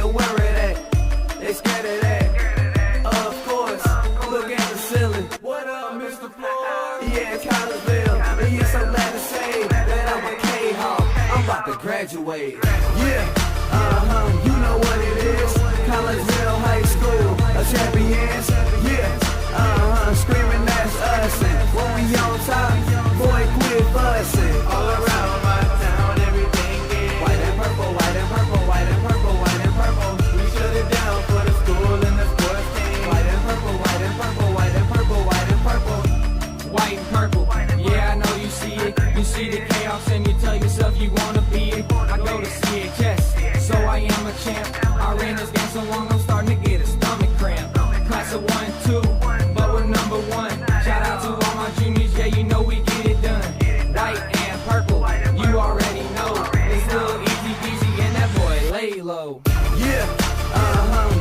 aware of that. They scared of that. Of course, look at the ceiling. What up, Mr. Floyd? Yeah, Collegeville. And yes, I'm glad to say that I'm a Kahok. I'm about to graduate. Yeah, you know what it is. Collegeville High School, a champions. Yeah, screaming that's us. And when we on top, boy, quit fussing. All around my town, everything is white and purple, white and purple, white and purple, white and purple. We shut it down for the school and the sports team. White and purple, white and purple, white and purple, white and purple. White and purple, yeah, I know you see it. You see the chaos and you tell yourself you wanna be it. I go to CHS, so I am a champ. I ran this game so long I'm starting to get a stomach cramp. Class of 1, 2, but we're number 1. Shout out to all my juniors, yeah, you know we get it done. White and purple, you already know. It's little easy peasy and that boy lay low. Yeah,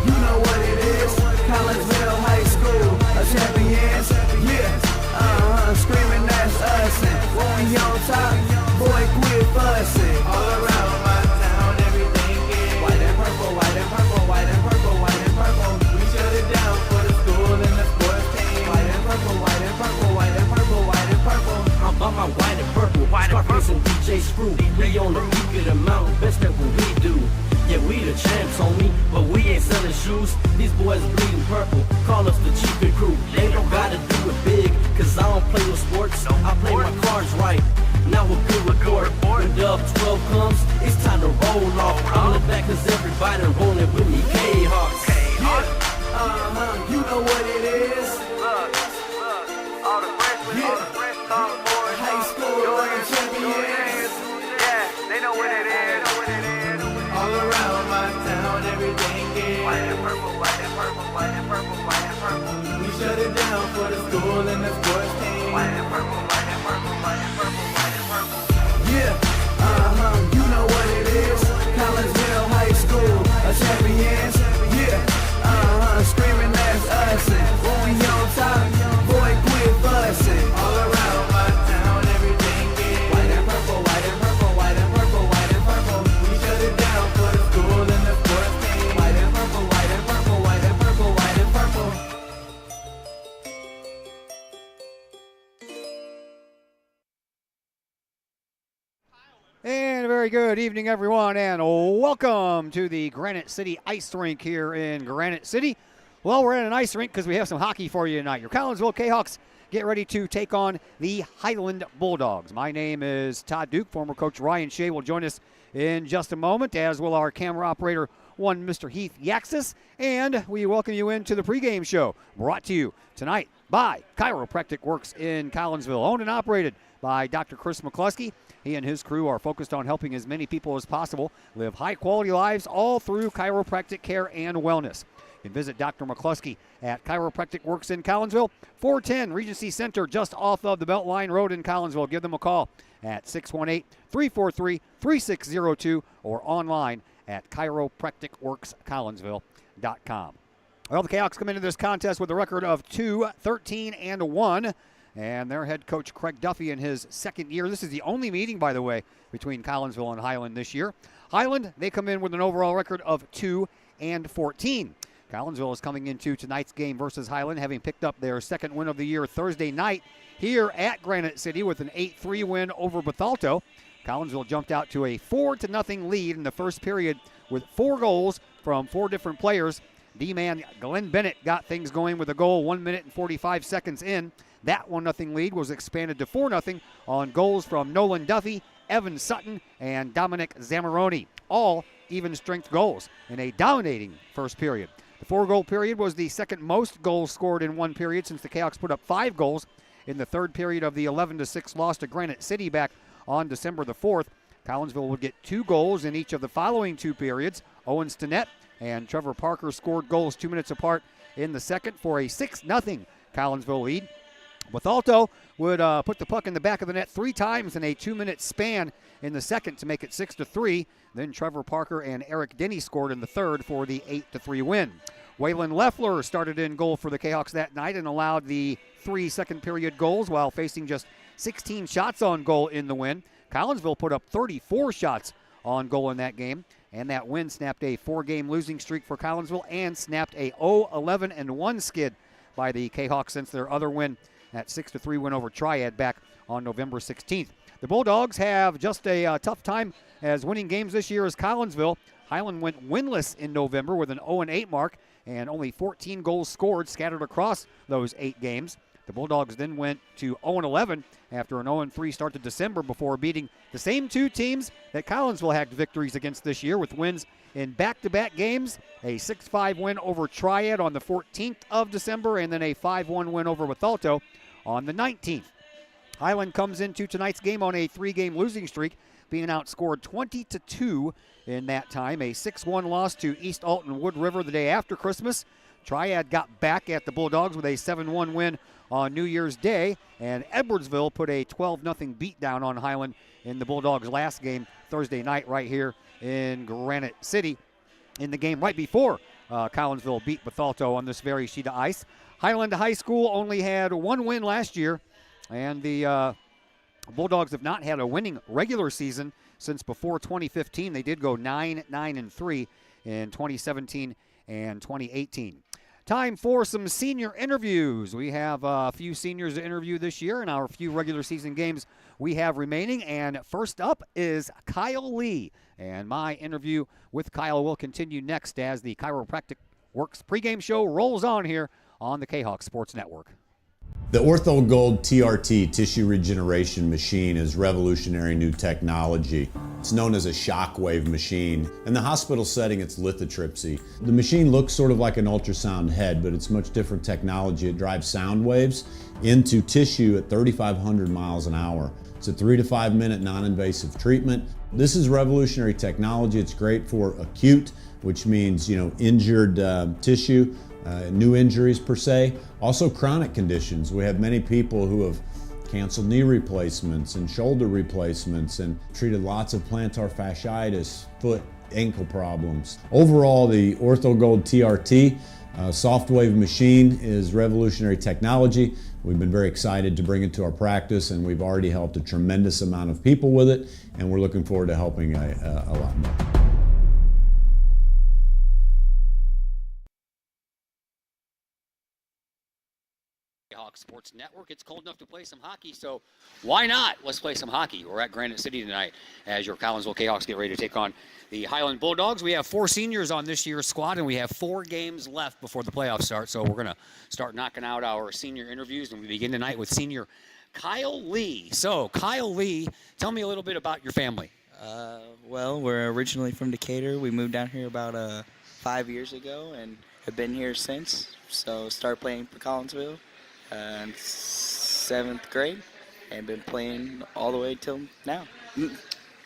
you know what it is. Collegeville High School, a champions. Yeah, screaming that's us. And when we on top, boy, quit fussing. All around my town, everything is white and purple, white and purple, white and purple, white and purple. We shut it down for the school and the sports team. White and purple, white and purple, white and purple, white and purple. I'm about my white and purple, Scarface and DJ Screw. We on the peak of the mountain, best at what we do. Yeah, we the champs, homie, but we ain't selling shoes. These boys bleeding purple, call us the cheapest crew. They don't gotta do it big, cause I don't play no sports. I play my cards right, now a good report. When Dub 12 comes, it's time to roll off. I'm in the back cause everybody rolling with me, K-Hawks. Yeah, you know what it is. All the freshmen come aboard. High school, champions. Yeah, they know what it is. All around my town, everything is White and purple, white and purple, white and purple, white and purple. we shut it down for the school and the sports team. White and purple, white and purple, white and purple, white and purple. Yeah, you know what it is. Collegeville High School, a champions. Yeah, screaming that's us. And when we on top, boy, quit fussing. All around my town, everything is white and purple, white and purple, white and purple, white and purple. We shut it down for the school and the sports team. White and purple, white and purple, white and purple, white and purple. And a very good evening, everyone, and welcome to the Granite City Ice Rink here in Granite City. Well, we're at an ice rink because we have some hockey for you tonight. Your Collinsville Kahawks get ready to take on the Highland Bulldogs. My name is Todd Duke. Former coach Ryan Shea will join us in just a moment, as will our camera operator, one Mr. Heath Yaxis. And we welcome you into the pregame show, brought to you tonight by Chiropractic Works in Collinsville, owned and operated by Dr. Chris McCluskey. He and his crew are focused on helping as many people as possible live high-quality lives all through chiropractic care and wellness. You can visit Dr. McCluskey at Chiropractic Works in Collinsville, 410 Regency Center, just off of the Beltline Road in Collinsville. Give them a call at 618-343-3602 or online at chiropracticworkscollinsville.com. Well, the Kahawks come into this contest with a record of 2-13-1. And their head coach, Craig Duffy, in his second year. This is the only meeting, by the way, between Collinsville and Highland this year. Highland, they come in with an overall record of 2-14. Collinsville is coming into tonight's game versus Highland, having picked up their second win of the year Thursday night here at Granite City with an 8-3 win over Bethalto. Collinsville jumped out to a 4-0 lead in the first period with 4 goals from 4 different players. D-man Glenn Bennett got things going with a goal 1 minute and 45 seconds in. That 1-0 lead was expanded to 4-0 on goals from Nolan Duffy, Evan Sutton, and Dominic Zamoroni. All even-strength goals in a dominating first period. The 4-goal period was the second most goals scored in one period since the Kahawks put up 5 goals in the third period of the 11-6 loss to Granite City back on December the 4th. Collinsville would get 2 goals in each of the following 2 periods. Owen Stinnett and Trevor Parker scored goals 2 minutes apart in the second for a 6-0 Collinsville lead. Bethalto would put the puck in the back of the net 3 times in a 2-minute span in the second to make it 6-3. Then Trevor Parker and Eric Denny scored in the third for the 8-3 win. Waylon Leffler started in goal for the Kahawks that night and allowed the 3 second-period goals while facing just 16 shots on goal in the win. Collinsville put up 34 shots on goal in that game. and that win snapped a 4-game losing streak for Collinsville and snapped a 0-11-1 skid by the Kahawks since their other win, that 6-3 win over Triad back on November 16th. The Bulldogs have just a tough time as winning games this year as Collinsville. Highland went winless in November with an 0-8 mark and only 14 goals scored scattered across those 8 games. The Bulldogs then went to 0-11 after an 0-3 start to December before beating the same 2 teams that Collinsville had victories against this year with wins in back-to-back games, a 6-5 win over Triad on the 14th of December, and then a 5-1 win over Wethalto on the 19th. Highland comes into tonight's game on a 3-game losing streak, being outscored 20-2 in that time. A 6-1 loss to East Alton Wood River the day after Christmas. Triad got back at the Bulldogs with a 7-1 win on New Year's Day, and Edwardsville put a 12-0 beatdown on Highland in the Bulldogs' last game Thursday night right here in Granite City in the game right before Collinsville beat Wethalto on this very sheet of ice. Highland High School only had 1 win last year, and the Bulldogs have not had a winning regular season since before 2015. They did go 9-9-3 in 2017 and 2018. Time for some senior interviews. We have a few seniors to interview this year in our few regular season games we have remaining. And first up is Kyle Lee. And my interview with Kyle will continue next as the Chiropractic Works pregame show rolls on here on the Kahok Sports Network. The Ortho Gold TRT tissue regeneration machine is revolutionary new technology. It's known as a shockwave machine. In the hospital setting, it's lithotripsy. The machine looks sort of like an ultrasound head, but it's much different technology. It drives sound waves into tissue at 3,500 miles an hour. It's a 3 to 5 minute non-invasive treatment. This is revolutionary technology. It's great for acute, which means, injured tissue. New injuries per se, also chronic conditions. We have many people who have canceled knee replacements and shoulder replacements and treated lots of plantar fasciitis, foot, ankle problems. Overall, the OrthoGold TRT soft wave machine is revolutionary technology. We've been very excited to bring it to our practice, and we've already helped a tremendous amount of people with it, and we're looking forward to helping a lot more. Kahok Sports Network. It's cold enough to play some hockey, so why not? Let's play some hockey. We're at Granite City tonight as your Collinsville Kahawks get ready to take on the Highland Bulldogs. We have 4 seniors on this year's squad, and we have 4 games left before the playoffs start, so we're going to start knocking out our senior interviews, and we begin tonight with senior Kyle Lee. So, Kyle Lee, tell me a little bit about your family. Well, we're originally from Decatur. We moved down here about 5 years ago and have been here since. So, started playing for Collinsville in 7th grade and been playing all the way till now.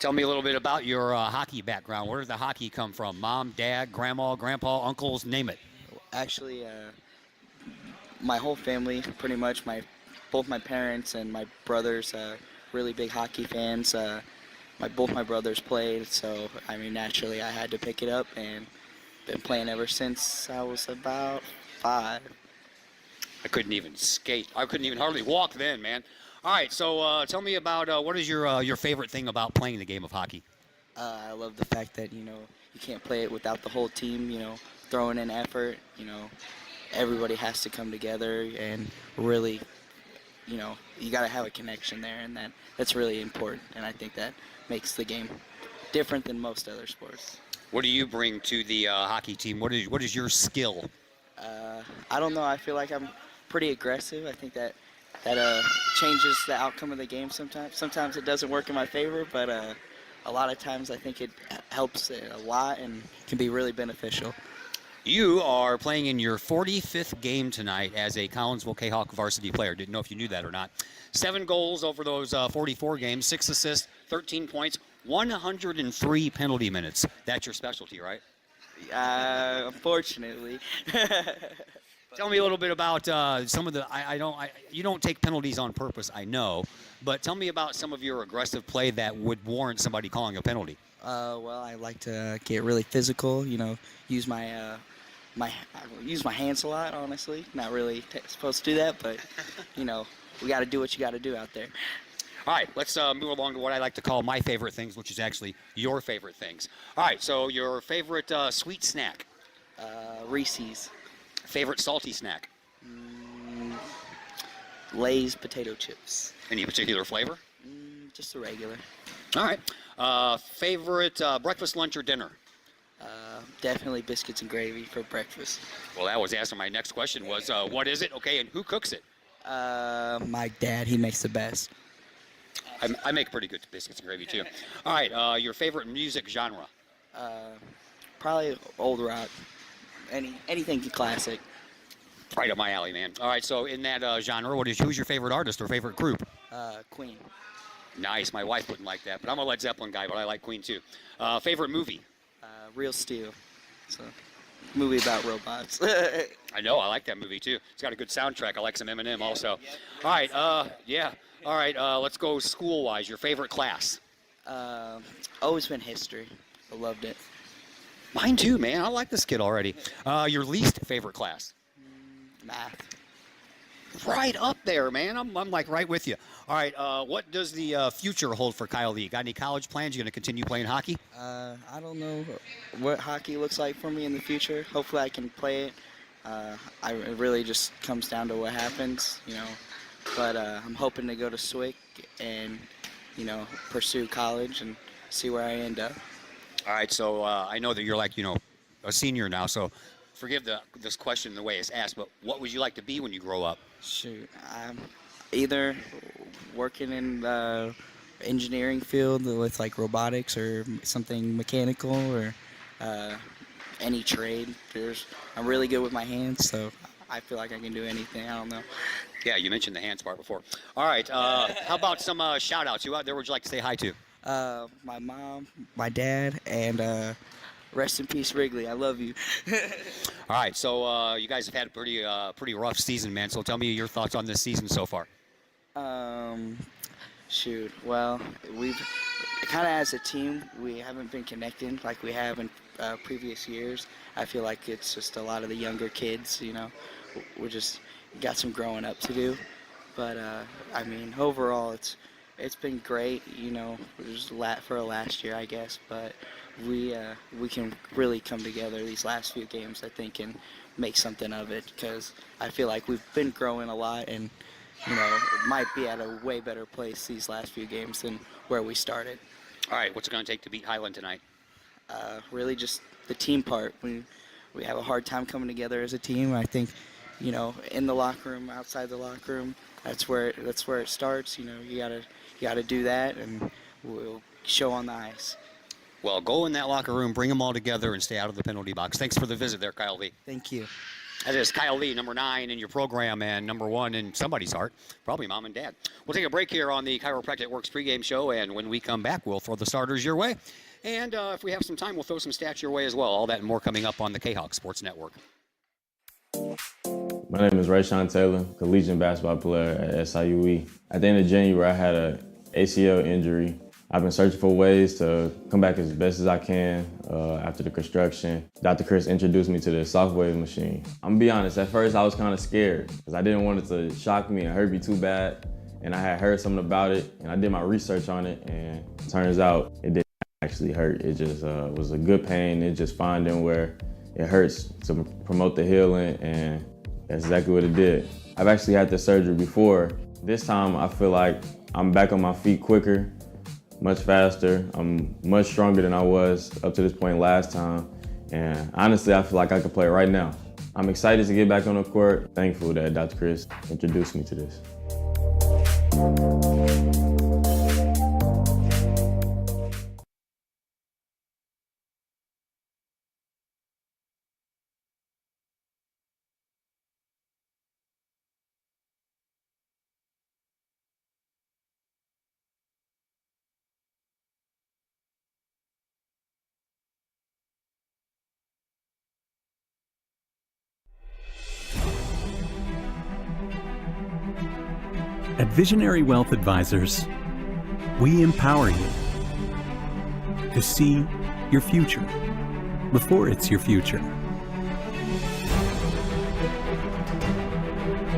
Tell me a little bit about your hockey background. Where did the hockey come from? Mom, dad, grandma, grandpa, uncles, name it. Actually, my whole family, pretty much, both my parents and my brothers, really big hockey fans. Both my brothers played, so naturally I had to pick it up and been playing ever since I was about 5. I couldn't even skate. I couldn't even hardly walk then, man. All right, so tell me about what is your favorite thing about playing the game of hockey? I love the fact that, you can't play it without the whole team, throwing in effort. Everybody has to come together and really, you got to have a connection there, and that's really important, and I think that makes the game different than most other sports. What do you bring to the hockey team? What is your skill? I don't know. I feel like I'm pretty aggressive. I think that changes the outcome of the game sometimes. Sometimes it doesn't work in my favor, but a lot of times I think it helps a lot and can be really beneficial. You are playing in your 45th game tonight as a Collinsville Kahawk varsity player. Didn't know if you knew that or not. 7 goals over those 44 games, 6 assists, 13 points, 103 penalty minutes. That's your specialty, right? Unfortunately. Tell me a little bit about some of the. You don't take penalties on purpose, I know, but tell me about some of your aggressive play that would warrant somebody calling a penalty. Well, I like to get really physical. Use my use my hands a lot. Honestly, not really supposed to do that, but we got to do what you got to do out there. All right, let's move along to what I like to call my favorite things, which is actually your favorite things. All right, so your favorite sweet snack, Reese's. favorite salty snack, Lay's potato chips. any particular flavor? Just a regular. All right, favorite breakfast, lunch, or dinner? Definitely biscuits and gravy for breakfast. Well, that was answering my next question was, what is it? Okay, and who cooks it? My dad, he makes the best. I make pretty good biscuits and gravy, too. All right, your favorite music genre? Probably old rock. Anything classic. Right up my alley, man. All right, so in that genre, who's your favorite artist or favorite group? Queen. Nice, my wife wouldn't like that, but I'm a Led Zeppelin guy, but I like Queen, too. Favorite movie? Real Steel. It's a movie about robots. I know, I like that movie, too. It's got a good soundtrack. I like some Eminem also. All right, yeah. All right, let's go school-wise. Your favorite class? Always been history. I loved it. Mine, too, man. I like this kid already. Your least favorite class? Math. Right up there, man. I'm like right with you. All right, what does the future hold for Kyle Lee? Got any college plans? You going to continue playing hockey? I don't know what hockey looks like for me in the future. Hopefully I can play it. It really just comes down to what happens, you know. But I'm hoping to go to SWIC and, you know, pursue college and see where I end up. All right, so I know that you're like, you know, a senior now, so forgive this question the way it's asked, but what would you like to be when you grow up? Shoot, I'm either working in the engineering field with like robotics or something mechanical or any trade. I'm really good with my hands, so I feel like I can do anything. I don't know. Yeah, you mentioned the hands part before. All right, how about some shout-outs? Who out there would you like to say hi to? My mom, my dad, and rest in peace, Wrigley. I love you. All right, so you guys have had a pretty rough season, man. So tell me your thoughts on this season so far. Shoot. Well, we've kind of as a team, we haven't been connecting like we have in previous years. I feel like it's just a lot of the younger kids. You know, we just got some growing up to do. But I mean, overall, it's been great. You know, just for last year, I guess, but. We can really come together these last few games, I think, and make something of it because I feel like we've been growing a lot and, you know, it might be at a way better place these last few games than where we started. All right, what's it going to take to beat Highland tonight? Really just the team part. We have a hard time coming together as a team. I think, you know, in the locker room, outside the locker room, that's where it starts. You know, you gotta do that, and we'll show on the ice. Well, go in that locker room, bring them all together, and stay out of the penalty box. Thanks for the visit there, Kyle Lee. Thank you. That is Kyle Lee, number 9 in your program and number 1 in somebody's heart, probably mom and dad. We'll take a break here on the Chiropractic Works pregame show, and when we come back, we'll throw the starters your way. And if we have some time, we'll throw some stats your way as well. All that and more coming up on the Kahok Sports Network. My name is Rayshawn Taylor, collegiate basketball player at SIUE. At the end of January, I had an ACL injury. I've been searching for ways to come back as best as I can after the construction. Dr. Chris introduced me to the Shockwave machine. I'm gonna be honest, at first I was kind of scared because I didn't want it to shock me and hurt me too bad. And I had heard something about it and I did my research on it, and it turns out it didn't actually hurt. It just was a good pain. It's just finding where it hurts to promote the healing, and that's exactly what it did. I've actually had this surgery before. This time I feel like I'm back on my feet quicker, much faster. I'm much stronger than I was up to this point last time. And honestly, I feel like I could play right now. I'm excited to get back on the court. Thankful that Dr. Chris introduced me to this. At Visionary Wealth Advisors, we empower you to see your future before it's your future,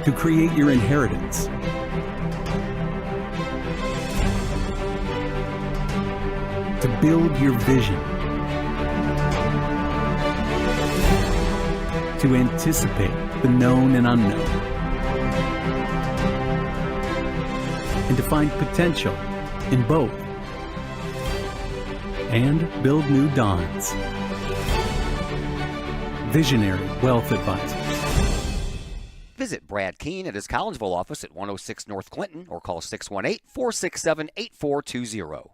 to create your inheritance build your vision, to anticipate the known and unknown, and to find potential in both, and build new dawns. Visionary Wealth Advisors. Visit Brad Keene at his Collinsville office at 106 North Clinton or call 618-467-8420.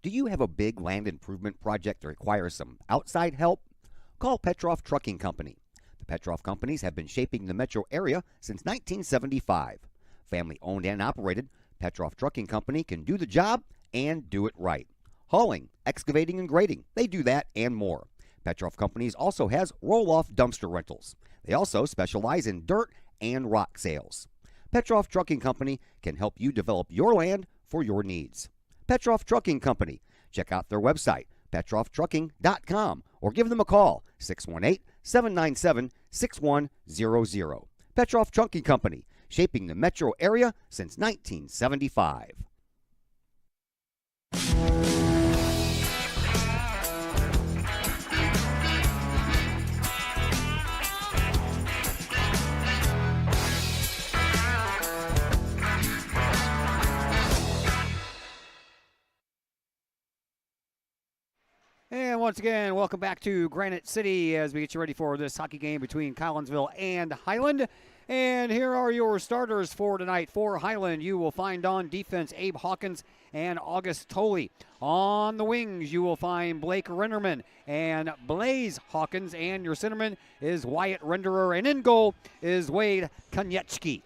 Do you have a big land improvement project that requires some outside help? Call Petroff Trucking Company. The Petroff Companies have been shaping the metro area since 1975. Family owned and operated, Petroff Trucking Company can do the job and do it right. Hauling, excavating, and grading, they do that and more. Petroff Companies also has roll-off dumpster rentals. They also specialize in dirt and rock sales. Petroff Trucking Company can help you develop your land for your needs. Petroff Trucking Company. Check out their website, petrofftrucking.com, or give them a call, 618-797-6100. Petroff Trucking Company, shaping the metro area since 1975. And once again, welcome back to Granite City as we get you ready for this hockey game between Collinsville and Highland. And here are your starters for tonight. For Highland, you will find on defense Abe Hawkins and August Tolley. On the wings, you will find Blake Renderman and Blaze Hawkins. And your centerman is Wyatt Renderer. And in goal is Wade Konieczki.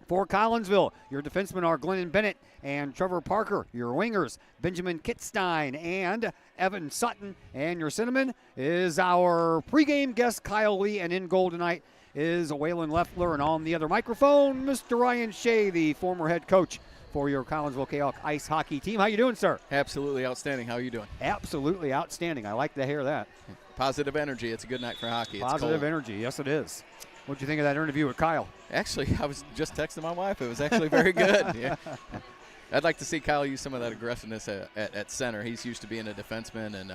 For Collinsville, your defensemen are Glennon Bennett and Trevor Parker. Your wingers, Benjamin Kitstein and Evan Sutton. And your centerman is our pregame guest, Kyle Lee. And in goal tonight is Waylon Leffler. And on the other microphone, Mr. Ryan Shea, the former head coach for your Collinsville Kahok ice hockey team. How you doing, sir? Absolutely outstanding. How are you doing? Absolutely outstanding. I like to hear that. Positive energy. It's a good night for hockey. Positive energy. Yes, it is. What'd you think of that interview with Kyle? Actually, I was just texting my wife. It was actually very good. Yeah. I'd like to see Kyle use some of that aggressiveness at center. He's used to being a defenseman, and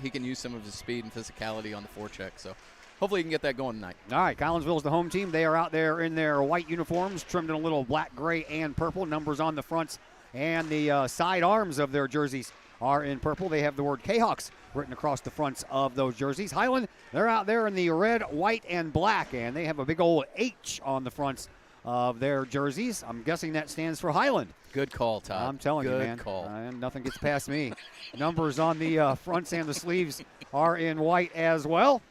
he can use some of his speed and physicality on the forecheck. So hopefully he can get that going tonight. All right, Collinsville's the home team. They are out there in their white uniforms, trimmed in a little black, gray, and purple. Numbers on the fronts and the side arms of their jerseys are in purple. They have the word Kahawks written across the fronts of those jerseys. Highland, they're out there in the red, white, and black, and they have a big old H on the fronts of their jerseys. I'm guessing that stands for Highland. Good call, Todd. I'm telling you, man. Good call. And nothing gets past me. Numbers on the fronts and the sleeves are in white as well.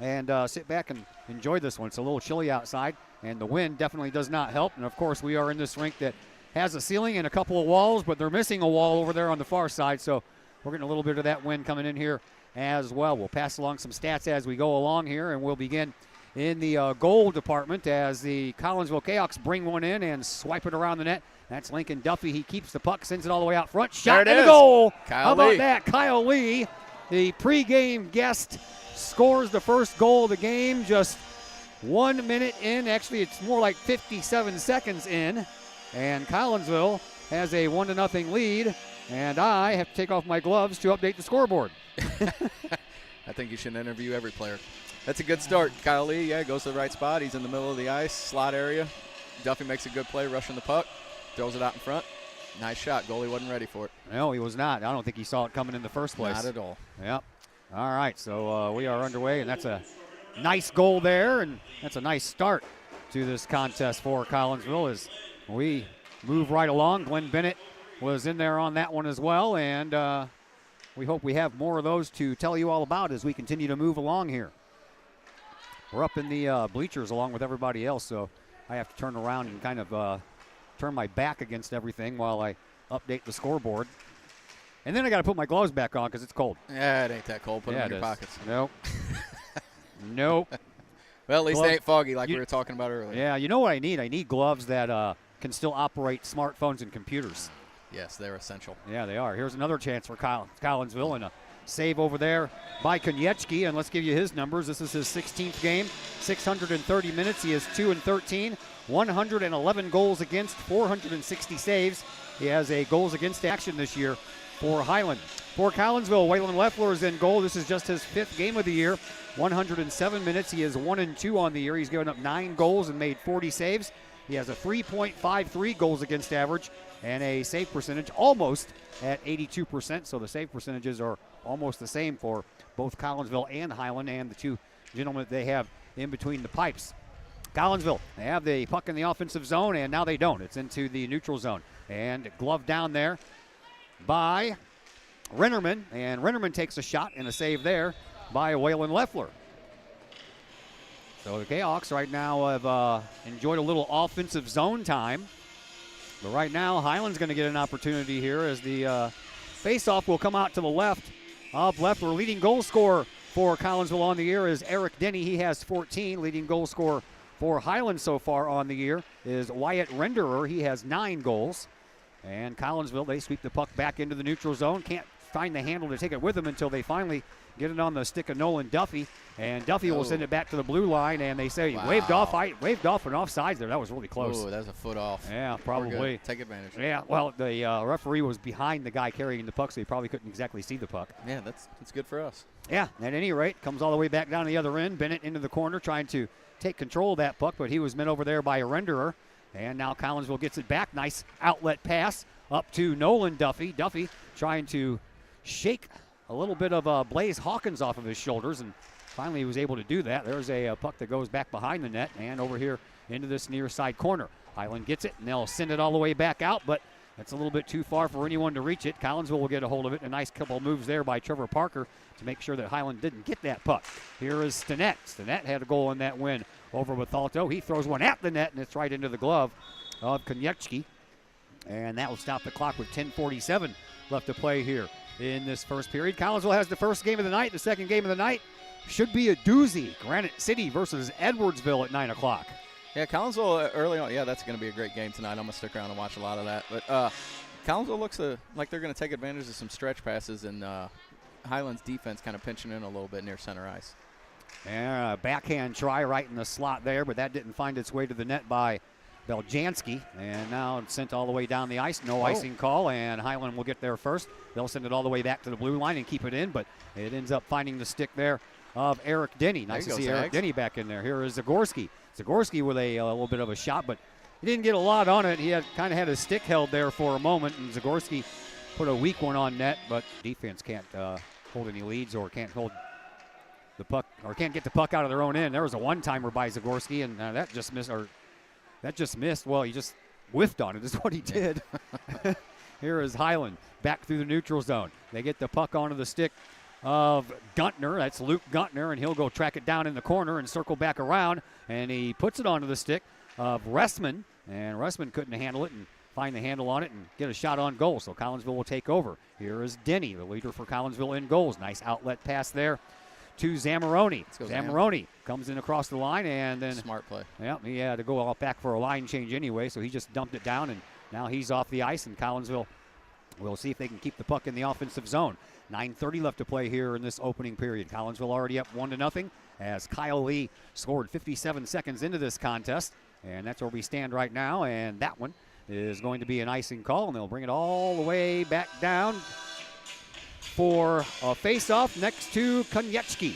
And sit back and enjoy this one. It's a little chilly outside, and the wind definitely does not help. And, of course, we are in this rink that has a ceiling and a couple of walls, but they're missing a wall over there on the far side. So we're getting a little bit of that wind coming in here as well. We'll pass along some stats as we go along here, and we'll begin in the goal department as the Collinsville Kahawks bring one in and swipe it around the net. That's Lincoln Duffy. He keeps the puck, sends it all the way out front. Shot in the goal. How about that? Kyle Lee, the pregame guest, scores the first goal of the game just 1 minute in. Actually, it's more like 57 seconds in. And Collinsville has a 1-0 lead. And I have to take off my gloves to update the scoreboard. I think you should interview every player. That's a good start. Kyle Lee, goes to the right spot. He's in the middle of the ice, slot area. Duffy makes a good play, rushing the puck, throws it out in front. Nice shot. Goalie wasn't ready for it. No, he was not. I don't think he saw it coming in the first place. Not at all. Yep. All right, so we are underway, and that's a nice goal there, and that's a nice start to this contest for Collinsville as we move right along. Glenn Bennett was in there on that one as well, and we hope we have more of those to tell you all about as we continue to move along here. We're up in the bleachers along with everybody else, so I have to turn around and kind of turn my back against everything while I update the scoreboard. And then I got to put my gloves back on because it's cold. Yeah, it ain't that cold. Put them in your pockets. Nope. Nope. Well, at least gloves, they ain't foggy like we were talking about earlier. Yeah, you know what I need? I need gloves that can still operate smartphones and computers. Yes, they're essential. Yeah, they are. Here's another chance for Collinsville, and a save over there by Konieczki. And let's give you his numbers. This is his 16th game, 630 minutes. He is 2-13, 111 goals against, 460 saves, He has a goals against action this year for Highland. For Collinsville, Waylon Leffler is in goal. This is just his 5th game of the year. 107 minutes. He is 1-2 on the year. He's given up 9 goals and made 40 saves. He has a 3.53 goals against average and a save percentage almost at 82%. So the save percentages are almost the same for both Collinsville and Highland, and the two gentlemen that they have in between the pipes. Collinsville, they have the puck in the offensive zone, and now they don't. It's into the neutral zone. And glove down there by Rennerman, and Rennerman takes a shot and a save there by Waylon Leffler. So the Kahawks right now have enjoyed a little offensive zone time. But right now, Highland's going to get an opportunity here as the face-off will come out to the left of Leffler. Leading goal scorer for Collinsville on the year is Eric Denny. He has 14. Leading goal scorer for Highland so far on the year is Wyatt Renderer. He has 9 goals. And Collinsville, they sweep the puck back into the neutral zone. Can't find the handle to take it with them until they finally get it on the stick of Nolan Duffy. And Duffy will send it back to the blue line, and they say waved off and offsides there. That was really close. Oh, that was a foot off. Yeah, probably. Take advantage. Yeah, well, the referee was behind the guy carrying the puck, so he probably couldn't exactly see the puck. Yeah, that's good for us. Yeah, at any rate, comes all the way back down to the other end. Bennett into the corner trying to take control of that puck, but he was met over there by a renderer. And now Collinsville gets it back. Nice outlet pass up to Nolan Duffy. Duffy trying to shake a little bit of Blaze Hawkins off of his shoulders, and finally he was able to do that. There's a puck that goes back behind the net and over here into this near side corner. Highland gets it, and they'll send it all the way back out, but that's a little bit too far for anyone to reach it. Collinsville will get a hold of it. A nice couple of moves there by Trevor Parker to make sure that Highland didn't get that puck. Here is Stinnett. Stinnett had a goal in that win over Bethalto. He throws one at the net, and it's right into the glove of Konechny. And that will stop the clock with 10:47 left to play here in this first period. Collinsville has the first game of the night. The second game of the night should be a doozy. Granite City versus Edwardsville at 9 o'clock. Yeah, Collinsville early on. Yeah, that's going to be a great game tonight. I'm going to stick around and watch a lot of that. But Collinsville looks like they're going to take advantage of some stretch passes, and Highland's defense kind of pinching in a little bit near center ice. And a backhand try right in the slot there, but that didn't find its way to the net by Beljanski. And now it's sent all the way down the ice. No icing call, and Highland will get there first. They'll send it all the way back to the blue line and keep it in, but it ends up finding the stick there of Eric Denny. Nice to see Eric Denny back in there. Here is Zagorski. Zagorski with a little bit of a shot, but he didn't get a lot on it. He had kind of had his stick held there for a moment, and Zagorski put a weak one on net, but defense can't hold any leads or can't hold the puck or can't get the puck out of their own end. There was a one-timer by Zagorski, and that just missed. Well, he just whiffed on it is what he did. Here is Highland back through the neutral zone. They get the puck onto the stick of Guntner. That's Luke Guntner, and he'll go track it down in the corner and circle back around, and he puts it onto the stick of Ressman, and Ressman couldn't handle it and find the handle on it and get a shot on goal, so Collinsville will take over. Here is Denny, the leader for Collinsville in goals. Nice outlet pass there to Zamoroni. Zamoroni comes in across the line, and then smart play. Yeah, he had to go all back for a line change anyway, so he just dumped it down, and now he's off the ice, and Collinsville will see if they can keep the puck in the offensive zone. 9:30 left to play here in this opening period. Collinsville already up 1-0 as Kyle Lee scored 57 seconds into this contest, and that's where we stand right now, and that one is going to be an icing call, and they'll bring it all the way back down for a face-off next to Konechny.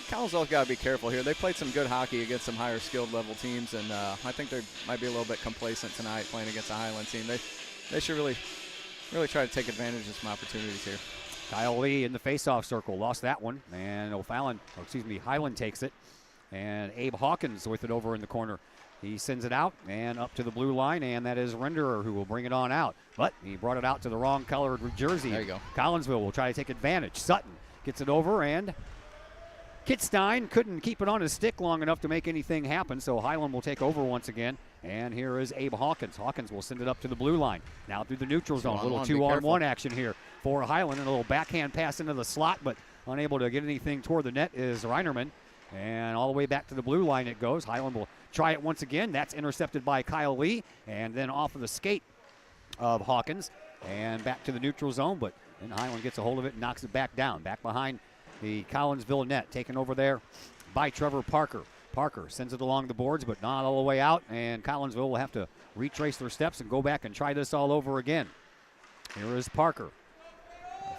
Collinsville's got to be careful here. They played some good hockey against some higher skilled level teams, and I think they might be a little bit complacent tonight playing against a Highland team. They should really try to take advantage of some opportunities here. Kyle Lee in the face-off circle lost that one, and Highland takes it, and Abe Hawkins with it over in the corner. He sends it out and up to the blue line, and that is Renderer who will bring it on out. But he brought it out to the wrong colored jersey. There you go. Collinsville will try to take advantage. Sutton gets it over, and Kitstein couldn't keep it on his stick long enough to make anything happen, so Highland will take over once again. And here is Abe Hawkins. Hawkins will send it up to the blue line. Now through the neutral zone. A little 2-on-1 action here for Highland. And a little backhand pass into the slot, but unable to get anything toward the net is Reinerman. And all the way back to the blue line it goes. Highland will try it once again. That's intercepted by Kyle Lee. And then off of the skate of Hawkins. And back to the neutral zone, but then Highland gets a hold of it and knocks it back down. Back behind the Collinsville net. Taken over there by Trevor Parker. Parker sends it along the boards, but not all the way out, and Collinsville will have to retrace their steps and go back and try this all over again. Here is Parker.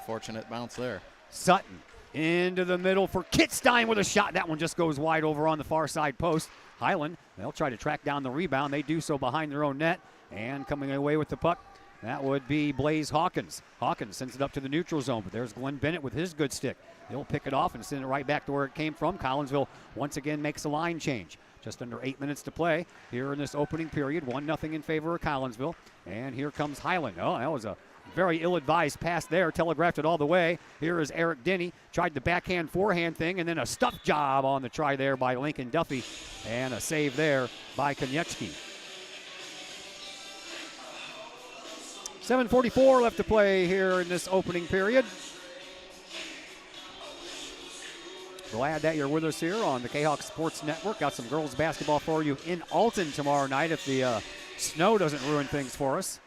Fortunate bounce there. Sutton into the middle for Kitstein with a shot. That one just goes wide over on the far side post. Highland, they'll try to track down the rebound. They do so behind their own net, and coming away with the puck, that would be Blaze Hawkins. Hawkins sends it up to the neutral zone, but there's Glenn Bennett with his good stick. He'll pick it off and send it right back to where it came from. Collinsville once again makes a line change. Just under 8 minutes to play here in this opening period. 1-0 in favor of Collinsville. And here comes Highland. Oh, that was a very ill-advised pass there. Telegraphed it all the way. Here is Eric Denny. Tried the backhand forehand thing, and then a stuff job on the try there by Lincoln Duffy. And a save there by Konechny. 7:44 left to play here in this opening period. Glad that you're with us here on the Kahok Sports Network. Got some girls basketball for you in Alton tomorrow night if the snow doesn't ruin things for us.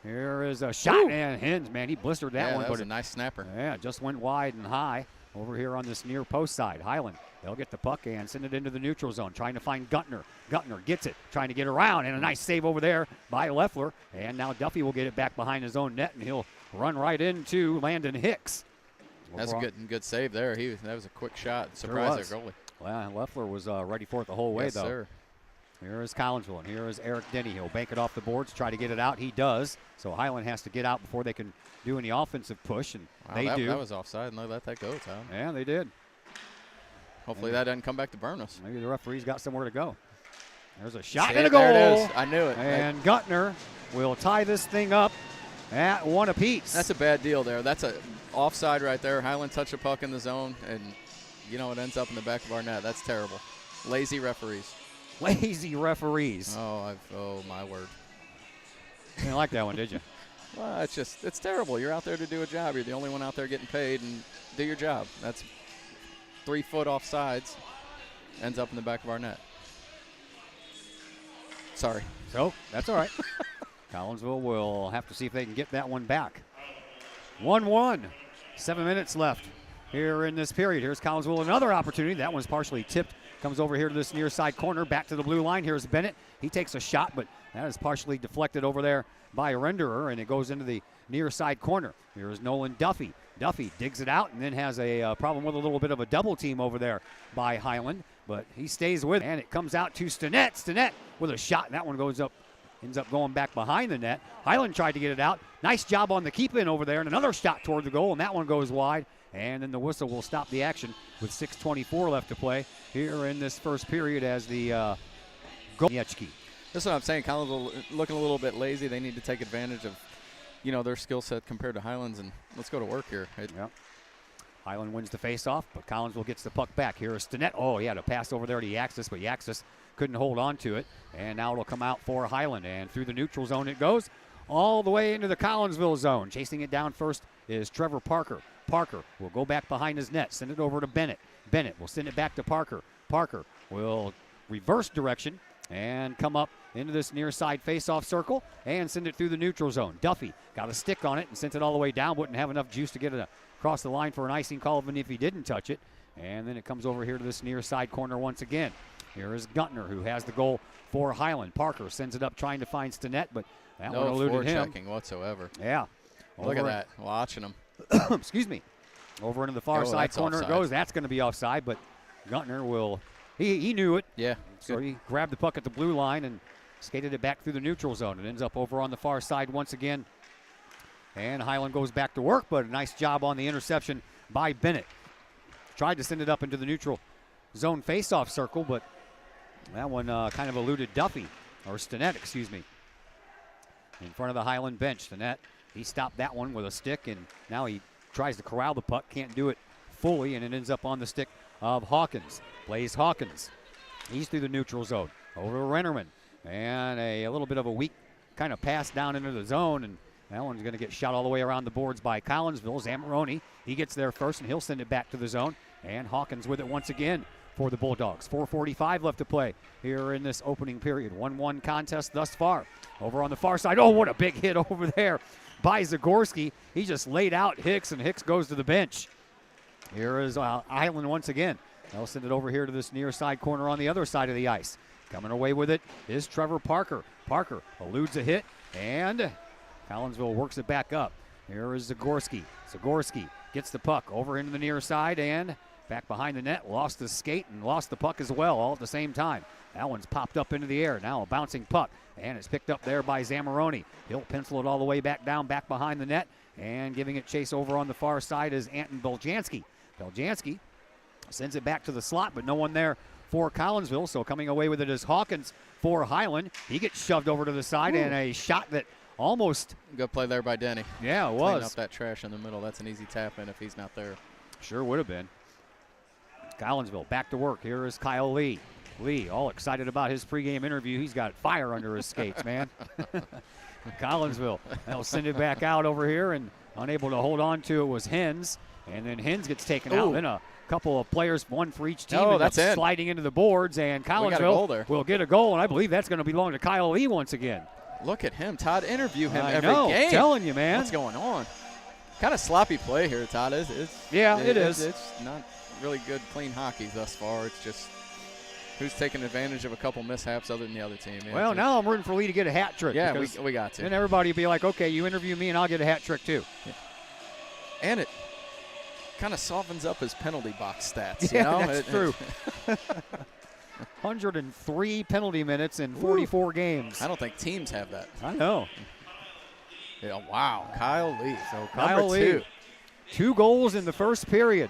Here is a shot. Ooh. And Hens, man, he blistered that one. That was a nice snapper. Yeah, just went wide and high over here on this near post side. Highland, they'll get the puck and send it into the neutral zone, trying to find Guttner. Guttner gets it, trying to get around, and a nice save over there by Leffler. And now Duffy will get it back behind his own net, and he'll run right into Landon Hicks. That's a good save there. That was a quick shot. Surprised their goalie. Well, Leffler was ready for it the whole way, yes, though. Sir. Here is Collinsville, and here is Eric Denny. He'll bank it off the boards, try to get it out. He does. So Highland has to get out before they can do any offensive push, and they do. That was offside, and they let that go, Tom. Yeah, they did. Hopefully that doesn't come back to burn us. Maybe the referee's got somewhere to go. There's a shot and a goal. There it is. I knew it. And Guttner will tie this thing up at 1 apiece. That's a bad deal there. That's a offside right there. Highland touched a puck in the zone, and, it ends up in the back of our net. That's terrible. Lazy referees. Lazy referees. Oh, my word. You didn't like that one, did you? Well, it's terrible. You're out there to do a job. You're the only one out there getting paid, and do your job. That's 3 foot offsides. Ends up in the back of our net. Sorry. So, that's all right. Collinsville will have to see if they can get that one back. 1-1. 7 minutes left here in this period. Here's Collinsville, another opportunity. That one's partially tipped. Comes over here to this near side corner, back to the blue line. Here's Bennett. He takes a shot, but that is partially deflected over there by Renderer, and it goes into the near side corner. Here's Nolan Duffy. Duffy digs it out and then has a problem with a little bit of a double team over there by Highland, but he stays with it, and it comes out to Stinnett. Stinnett with a shot, and that one goes up, ends up going back behind the net. Highland tried to get it out. Nice job on the keep-in over there, and another shot toward the goal, and that one goes wide. And then the whistle will stop the action with 6:24 left to play here in this first period as the goal. That's what I'm saying. Collins looking a little bit lazy. They need to take advantage of, their skill set compared to Highlands, and let's go to work here. Yep. Highland wins the face-off, but Collinsville gets the puck back. Here is Stinnett. Oh, he had a pass over there to Yaxis, but Yaxis couldn't hold on to it. And now it'll come out for Highland, and through the neutral zone it goes all the way into the Collinsville zone. Chasing it down first is Trevor Parker. Parker will go back behind his net, send it over to Bennett. Bennett will send it back to Parker. Parker will reverse direction and come up into this near side face-off circle and send it through the neutral zone. Duffy got a stick on it and sent it all the way down. Wouldn't have enough juice to get it across the line for an icing call even if he didn't touch it. And then it comes over here to this near side corner once again. Here is Guttner, who has the goal for Highland. Parker sends it up trying to find Stinnett, but that one eluded him. No forechecking whatsoever. Yeah. Look at that. Watching him. Excuse me. Over into the far side corner it goes. That's going to be offside, but Guttner will. He knew it. Yeah. So he grabbed the puck at the blue line and skated it back through the neutral zone. It ends up over on the far side once again. And Highland goes back to work, but a nice job on the interception by Bennett. Tried to send it up into the neutral zone face-off circle, but that one kind of eluded Duffy, or Stinnett, excuse me. In front of the Highland bench. Stinnett, he stopped that one with a stick, and now he tries to corral the puck, can't do it fully, and it ends up on the stick of Hawkins. Plays Hawkins. He's through the neutral zone. Over to Rennerman. And a little bit of a weak kind of pass down into the zone, and that one's going to get shot all the way around the boards by Collinsville. Zamoroni, he gets there first, and he'll send it back to the zone. And Hawkins with it once again for the Bulldogs. 4:45 left to play here in this opening period. 1-1 contest thus far. Over on the far side. Oh, what a big hit over there by Zagorski. He just laid out Hicks, and Hicks goes to the bench. Here is Highland once again. They'll send it over here to this near side corner on the other side of the ice. Coming away with it is Trevor Parker. Parker eludes a hit, and Collinsville works it back up. Here is Zagorski. Zagorski gets the puck over into the near side and back behind the net. Lost the skate and lost the puck as well, all at the same time. That one's popped up into the air. Now a bouncing puck, and it's picked up there by Zamoroni. He'll pencil it all the way back down, back behind the net, and giving it chase over on the far side is Anton Beljanski. Beljanski sends it back to the slot, but no one there for Collinsville, so coming away with it is Hawkins for Highland. He gets shoved over to the side, and a shot that almost... Good play there by Denny. Yeah, it Cleaning was. up that trash in the middle. That's an easy tap in if he's not there. Sure would have been. Collinsville back to work. Here is Kyle Lee. Lee, all excited about his pregame interview. He's got fire under his skates, man. Collinsville, they'll send it back out over here, and unable to hold on to it was Hens. And then Hens gets taken out. Then a couple of players, one for each team, end up sliding into the boards, and Collinsville will get a goal, and I believe that's going to belong to Kyle Lee once again. Look at him, Todd. Interview him I every know, game. Telling you, man. What's going on? Kind of sloppy play here, Todd. It is. It's not really good, clean hockey thus far. It's just who's taking advantage of a couple mishaps other than the other team. Yeah, well, now I'm rooting for Lee to get a hat trick. Yeah, we got to. Then everybody will be like, okay, you interview me and I'll get a hat trick too. Yeah. And it kind of softens up his penalty box stats. Yeah, you know? that's true. 103 penalty minutes in 44 games. I don't think teams have that. I know. Yeah, wow, Kyle Lee. So Kyle Lee, 2 goals in the first period.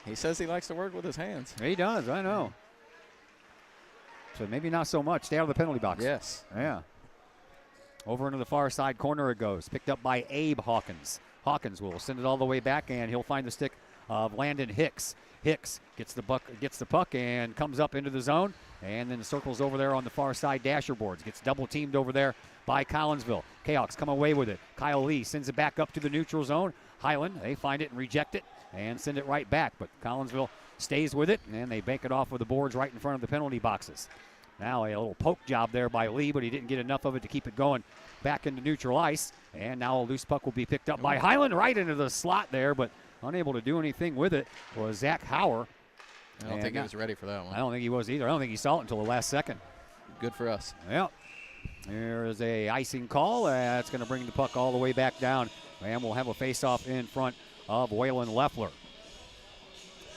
He says he likes to work with his hands. He does, I know. So maybe not so much. Stay out of the penalty box. Yes. Yeah. Over into the far side corner it goes. Picked up by Abe Hawkins. Hawkins will send it all the way back, and he'll find the stick of Landon Hicks. Hicks gets the puck and comes up into the zone, and then circles over there on the far side dasher boards. Gets double teamed over there by Collinsville. Kahawks come away with it. Kyle Lee sends it back up to the neutral zone. Highland, they find it and reject it and send it right back, but Collinsville stays with it, and they bank it off with the boards right in front of the penalty boxes. Now a little poke job there by Lee, but he didn't get enough of it to keep it going back into neutral ice. And now a loose puck will be picked up by Highland right into the slot there, but unable to do anything with it was Zach Hauer. I don't think he was ready for that one. I don't think he was either. I don't think he saw it until the last second. Good for us. Yep. There is a icing call. That's going to bring the puck all the way back down. And we'll have a face-off in front of Waylon Leffler.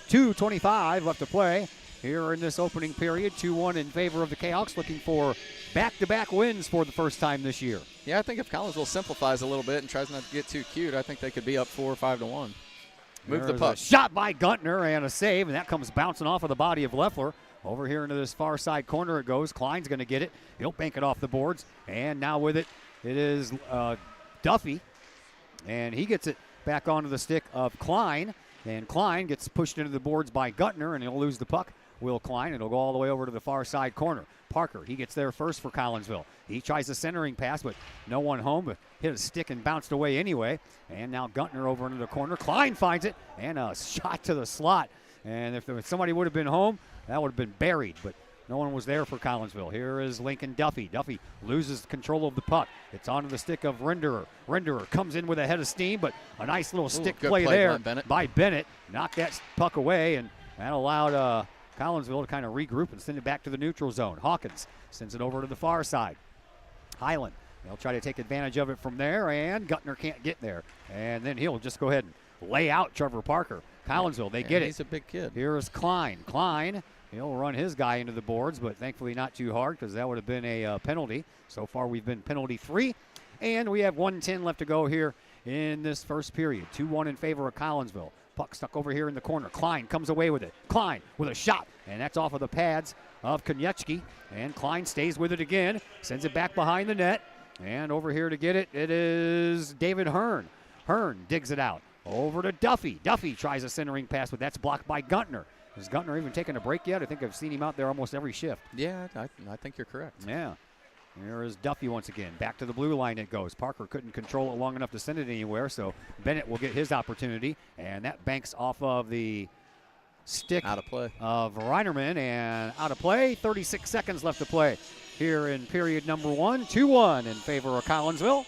2:25 left to play here in this opening period. 2-1 in favor of the Kahawks, looking for back-to-back wins for the first time this year. Yeah, I think if Collinsville simplifies a little bit and tries not to get too cute, I think they could be up 4 or 5-1. Move the puck. A shot by Guntner and a save, and that comes bouncing off of the body of Leffler. Over here into this far side corner it goes. Klein's going to get it. He'll bank it off the boards, and now with it, it is Duffy, and he gets it back onto the stick of Klein, and Klein gets pushed into the boards by Guntner, and he'll lose the puck. Will Klein, it'll go all the way over to the far side corner. Parker, he gets there first for Collinsville. He tries a centering pass, but no one home, but hit a stick and bounced away anyway. And now Guntner over into the corner. Klein finds it, and a shot to the slot. And if somebody would have been home, that would have been buried, but no one was there for Collinsville. Here is Lincoln Duffy. Duffy loses control of the puck. It's onto the stick of Renderer. Renderer comes in with a head of steam, but a nice little stick play there by Bennett. Knocked that puck away, and that allowed Collinsville to kind of regroup and send it back to the neutral zone. Hawkins sends it over to the far side. Highland, they'll try to take advantage of it from there, and Guntner can't get there. And then he'll just go ahead and lay out Trevor Parker. Collinsville, they get it. He's a big kid. Here is Klein. Klein, he'll run his guy into the boards, but thankfully not too hard because that would have been a penalty. So far we've been penalty free, and we have 1:10 left to go here in this first period. 2-1 in favor of Collinsville. Puck stuck over here in the corner. Klein comes away with it. Klein with a shot, and that's off of the pads of Konechny. And Klein stays with it again, sends it back behind the net. And over here to get it, it is David Hearn. Hearn digs it out. Over to Duffy. Duffy tries a centering pass, but that's blocked by Guntner. Has Guntner even taken a break yet? I think I've seen him out there almost every shift. Yeah, I think you're correct. Yeah. There is Duffy once again. Back to the blue line it goes. Parker couldn't control it long enough to send it anywhere, so Bennett will get his opportunity, and that banks off of the stick out of play of Reinerman, and out of play. 36 seconds left to play here in period number 1. 2-1 in favor of Collinsville.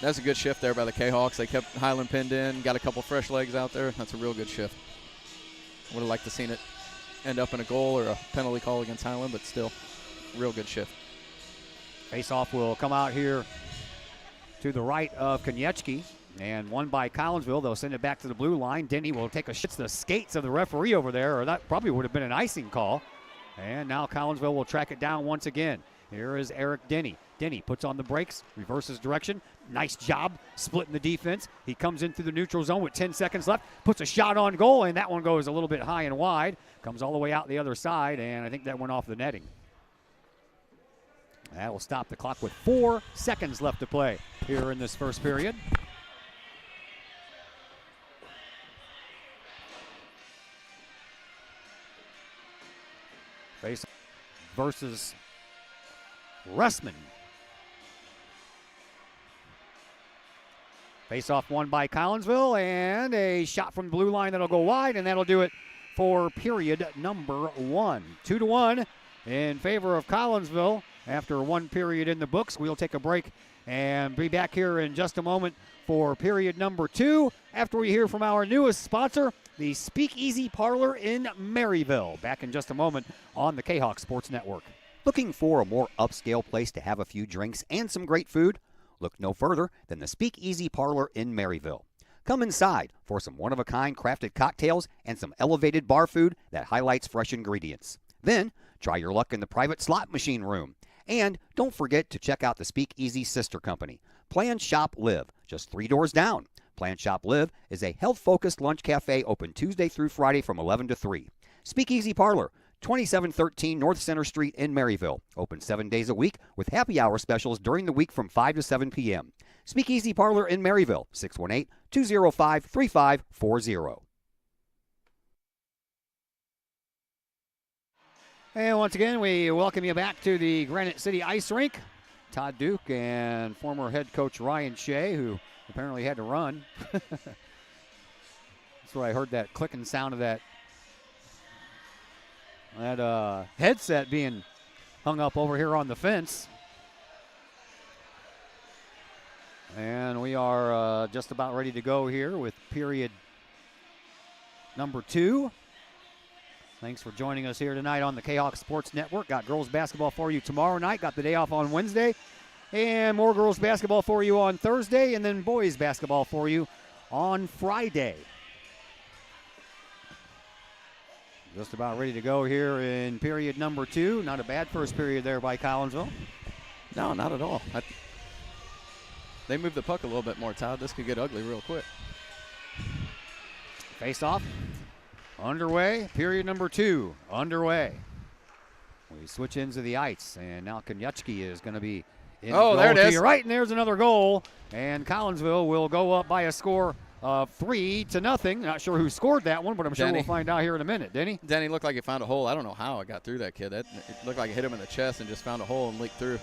That's a good shift there by the Kahawks. They kept Highland pinned in, got a couple fresh legs out there. That's a real good shift. Would have liked to seen it end up in a goal or a penalty call against Highland, but still, real good shift. Face-off will come out here to the right of Konechny, and won by Collinsville. They'll send it back to the blue line. Denny will take a shot to the skates of the referee over there, or that probably would have been an icing call. And now Collinsville will track it down once again. Here is Eric Denny. Denny puts on the brakes, reverses direction. Nice job splitting the defense. He comes in through the neutral zone with 10 seconds left, puts a shot on goal, and that one goes a little bit high and wide. Comes all the way out the other side, and I think that went off the netting. That will stop the clock with 4 seconds left to play here in this first period. Face versus Russman. Face-off won by Collinsville, and a shot from the blue line that'll go wide, and that'll do it for period number 1. 2-1 in favor of Collinsville after one period in the books. We'll take a break and be back here in just a moment for period number 2 after we hear from our newest sponsor, the Speakeasy Parlor in Maryville. Back in just a moment on the Kahok Sports Network. Looking for a more upscale place to have a few drinks and some great food? Look no further than the Speakeasy Parlor in Maryville. Come inside for some one-of-a-kind crafted cocktails and some elevated bar food that highlights fresh ingredients. Then, try your luck in the private slot machine room. And don't forget to check out the Speakeasy sister company, Plan Shop Live, just 3 doors down. Plan Shop Live is a health-focused lunch cafe open Tuesday through Friday from 11 to 3. Speakeasy Parlor, 2713 North Center Street in Maryville. Open 7 days a week with happy hour specials during the week from 5 to 7 p.m. Speakeasy Parlor in Maryville, 618-205-3540. And once again, we welcome you back to the Granite City Ice Rink. Todd Duke and former head coach Ryan Shea, who apparently had to run. That's where I heard that clicking sound of that headset being hung up over here on the fence. And we are just about ready to go here with period number 2. Thanks for joining us here tonight on the Kahok Sports Network. Got girls basketball for you tomorrow night. Got the day off on Wednesday. And more girls basketball for you on Thursday. And then boys basketball for you on Friday. Just about ready to go here in period number 2. Not a bad first period there by Collinsville. No, not at all. They moved the puck a little bit more, Todd. This could get ugly real quick. Face off. Underway. Period number 2. Underway. We switch into the ice, and now Konechny is going to be in the goal there it to is. your right, and there's another goal. And Collinsville will go up by a score of 3-0. Not sure who scored that one, but I'm sure Denny. we'll find out here in a minute. Denny? Denny looked like he found a hole. I don't know how it got through that kid. It looked like it hit him in the chest and just found a hole and leaked through.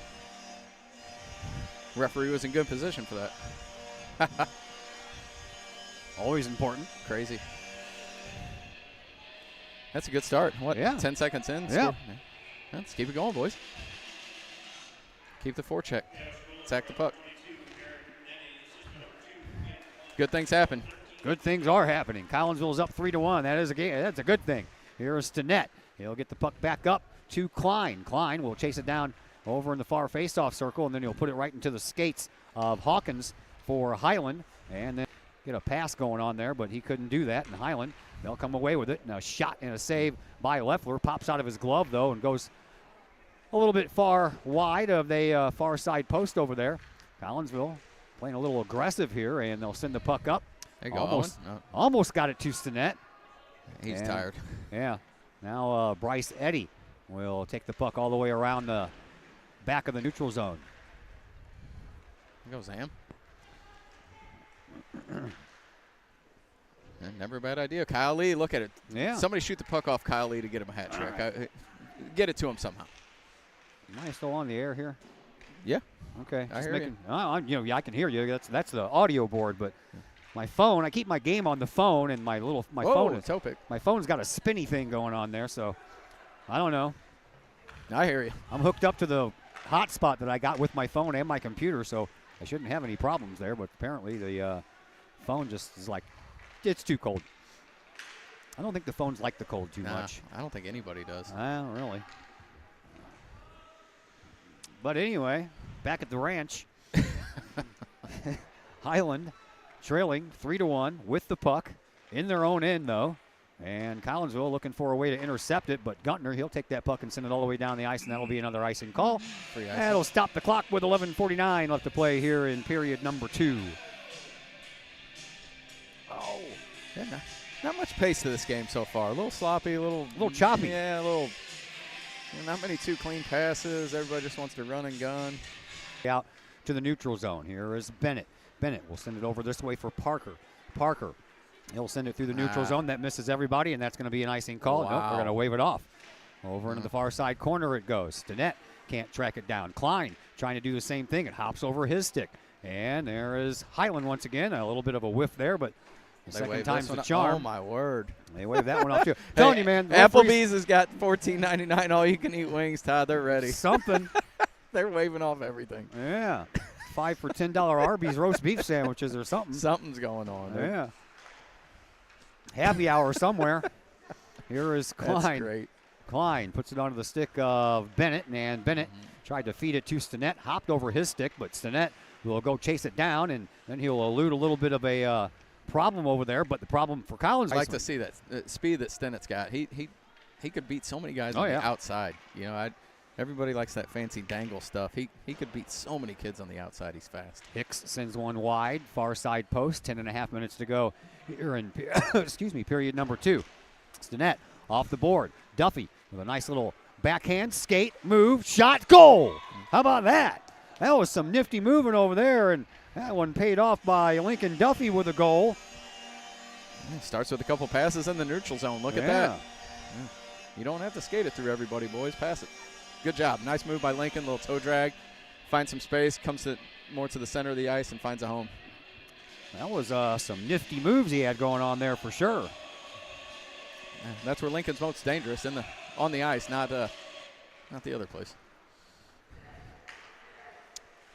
Referee was in good position for that. Always important. Crazy. That's a good start. What, Yeah. 10 seconds in? Yeah. Let's keep it going, boys. Keep the forecheck. Sack the puck. Good things happen. Good things are happening. Collinsville's up 3-1. That is a game. That's a good thing. Here's Stinnett. He'll get the puck back up to Klein. Klein will chase it down over in the far faceoff circle, and then he'll put it right into the skates of Hawkins for Highland, and then get a pass going on there, but he couldn't do that. And Highland, they'll come away with it. And a shot and a save by Leffler. Pops out of his glove, though, and goes a little bit far wide of the far side post over there. Collinsville playing a little aggressive here, and they'll send the puck up. There you go, Almost, Owen. No. almost got it to Stinnett. He's And, tired. Yeah. Now Bryce Eddy will take the puck all the way around the back of the neutral zone. There goes Ham. Never a bad idea. Kyle Lee, look at it. Yeah. Somebody shoot the puck off Kyle Lee to get him a hat trick. Get it to him somehow. Am I still on the air here? Yeah. Okay. I hear you. I can hear you. That's the audio board, but my phone, I keep my game on the phone, and my Whoa, phone is, toe pick. my phone's got a spinny thing going on there, so I don't know. I hear you. I'm hooked up to the hotspot that I got with my phone and my computer, so I shouldn't have any problems there, but apparently the phone just is like, it's too cold. I don't think the phones like the cold too much. I don't think anybody does. Really. But anyway, back at the ranch, Highland trailing 3-1 with the puck in their own end, though. And Collinsville looking for a way to intercept it, but Guntner, he'll take that puck and send it all the way down the ice, and that'll be another icing call. Free icing. That'll stop the clock with 11:49 left to play here in period number 2. Oh, yeah, not much pace to this game so far. A little sloppy, a little choppy. Yeah, a little. Not many too clean passes. Everybody just wants to run and gun. Out to the neutral zone. Here is Bennett. Bennett will send it over this way for Parker. Parker, he'll send it through the neutral zone. That misses everybody, and that's going to be an icing call. Wow. Nope, we're going to wave it off. Over into the far side corner it goes. Stinnett can't track it down. Klein trying to do the same thing. It hops over his stick. And there is Highland once again. A little bit of a whiff there, but the second time's the charm. Oh, my word. They waved that one off, too. Telling you, man. Applebee's has got $14.99 all-you-can-eat wings, Todd. They're ready. Something. They're waving off everything. Yeah. 5 for $10 Arby's roast beef sandwiches or something. Something's going on. Yeah. Happy hour somewhere. Here is Klein. That's great. Klein puts it onto the stick of Bennett, and Bennett tried to feed it to Stinnett, hopped over his stick, but Stinnett will go chase it down, and then he'll elude a little bit of a problem over there. But the problem for Collins, I like to see that speed that Stinnet's got. He could beat so many guys on the outside. You know, everybody likes that fancy dangle stuff. He could beat so many kids on the outside. He's fast. Hicks sends one wide, far side post. 10.5 minutes to go here in period number 2. Stinnett off the board. Duffy with a nice little backhand skate, move, shot, goal. How about that? That was some nifty moving over there, and that one paid off by Lincoln Duffy with a goal. Starts with a couple passes in the neutral zone. Look at that. Yeah. You don't have to skate it through everybody, boys. Pass it. Good job. Nice move by Lincoln. Little toe drag. Finds some space. Comes more to the center of the ice and finds a home. That was some nifty moves he had going on there for sure. Yeah, that's where Lincoln's most dangerous, on the ice, not the other place.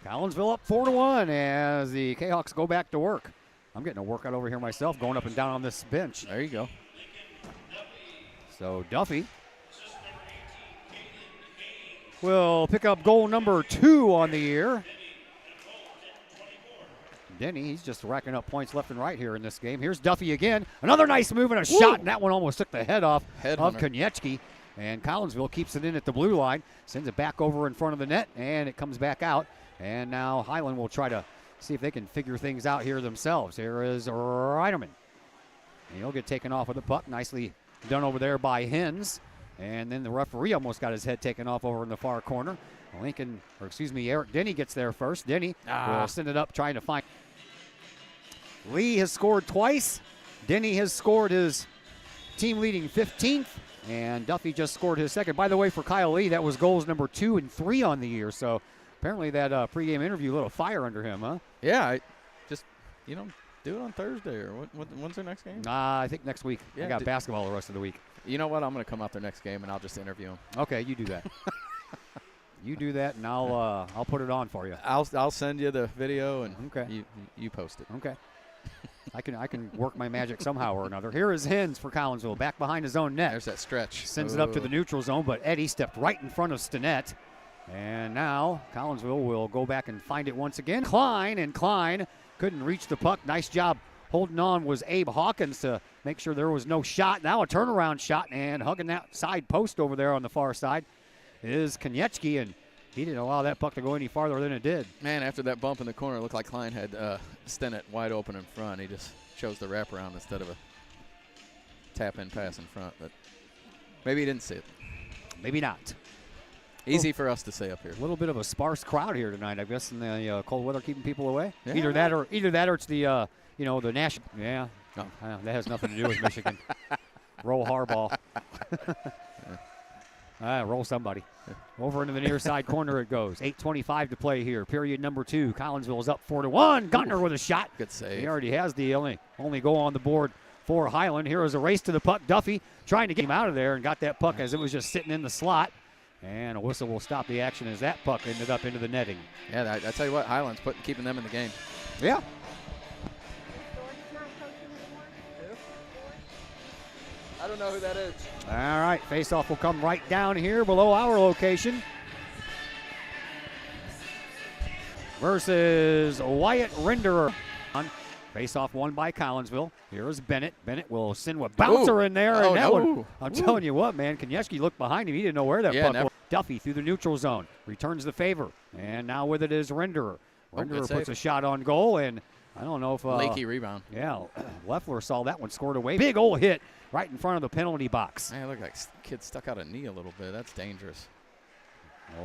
Collinsville up 4-1 as the Kahawks go back to work. I'm getting a workout over here myself, going up and down on this bench. There you go. So Duffy will pick up goal number 2 on the year. Denny, he's just racking up points left and right here in this game. Here's Duffy again. Another nice move and a shot, and that one almost took the head off of Konechny. And Collinsville keeps it in at the blue line, sends it back over in front of the net, and it comes back out. And now Highland will try to see if they can figure things out here themselves. Here is Reinerman. And he'll get taken off with the puck. Nicely done over there by Hens. And then the referee almost got his head taken off over in the far corner. Eric Denny gets there first. Denny will send it up trying to find. Lee has scored twice. Denny has scored his team-leading 15th. And Duffy just scored his second. By the way, for Kyle Lee, that was goals number 2 and 3 on the year. So apparently that pregame interview, a little fire under him, huh? Yeah, do it on Thursday. Or when's their next game? I think next week. Yeah, I got basketball the rest of the week. You know what? I'm going to come out their next game, and I'll just interview him. Okay, you do that. You do that, and I'll put it on for you. I'll send you the video, and you post it. Okay. I can work my magic somehow or another. Here is Hens for Collinsville, back behind his own net. There's that stretch. Sends it up to the neutral zone, but Eddie stepped right in front of Stinnett. And now Collinsville will go back and find it once again. Klein couldn't reach the puck. Nice job holding on was Abe Hawkins to make sure there was no shot. Now a turnaround shot, and hugging that side post over there on the far side is Konechny, and he didn't allow that puck to go any farther than it did. Man, after that bump in the corner, it looked like Klein had Stinnett wide open in front. He just chose the wraparound instead of a tap-in pass in front. But maybe he didn't see it. Maybe not. Easy for us to say up here. A little bit of a sparse crowd here tonight, I guess, in the cold weather keeping people away. Yeah. Either that or it's the the national. Yeah, no, that has nothing to do with Michigan. Roll Harbaugh. Roll somebody. Over into the near side corner it goes. 8:25 to play here. Period number 2. Collinsville is up 4-1. Guntner with a shot. Good save. He already has the only goal on the board for Highland. Here is a race to the puck. Duffy trying to get him out of there and got that puck as it was just sitting in the slot. And a whistle will stop the action as that puck ended up into the netting. Yeah, I tell you what, Highland's keeping them in the game. Yeah. don't know who that is. All right, face-off will come right down here below our location. Versus Wyatt Renderer. Face-off won by Collinsville. Here's Bennett. Bennett will send a bouncer in there. Oh, and that no. one, I'm telling you what, man, Konechny looked behind him. He didn't know where that puck was. Duffy through the neutral zone. Returns the favor. And now with it is Renderer. Renderer puts a shot on goal, and I don't know if leaky rebound. Yeah, Leffler saw that one scored away. Big old hit right in front of the penalty box. Man, look like kid stuck out a knee a little bit. That's dangerous.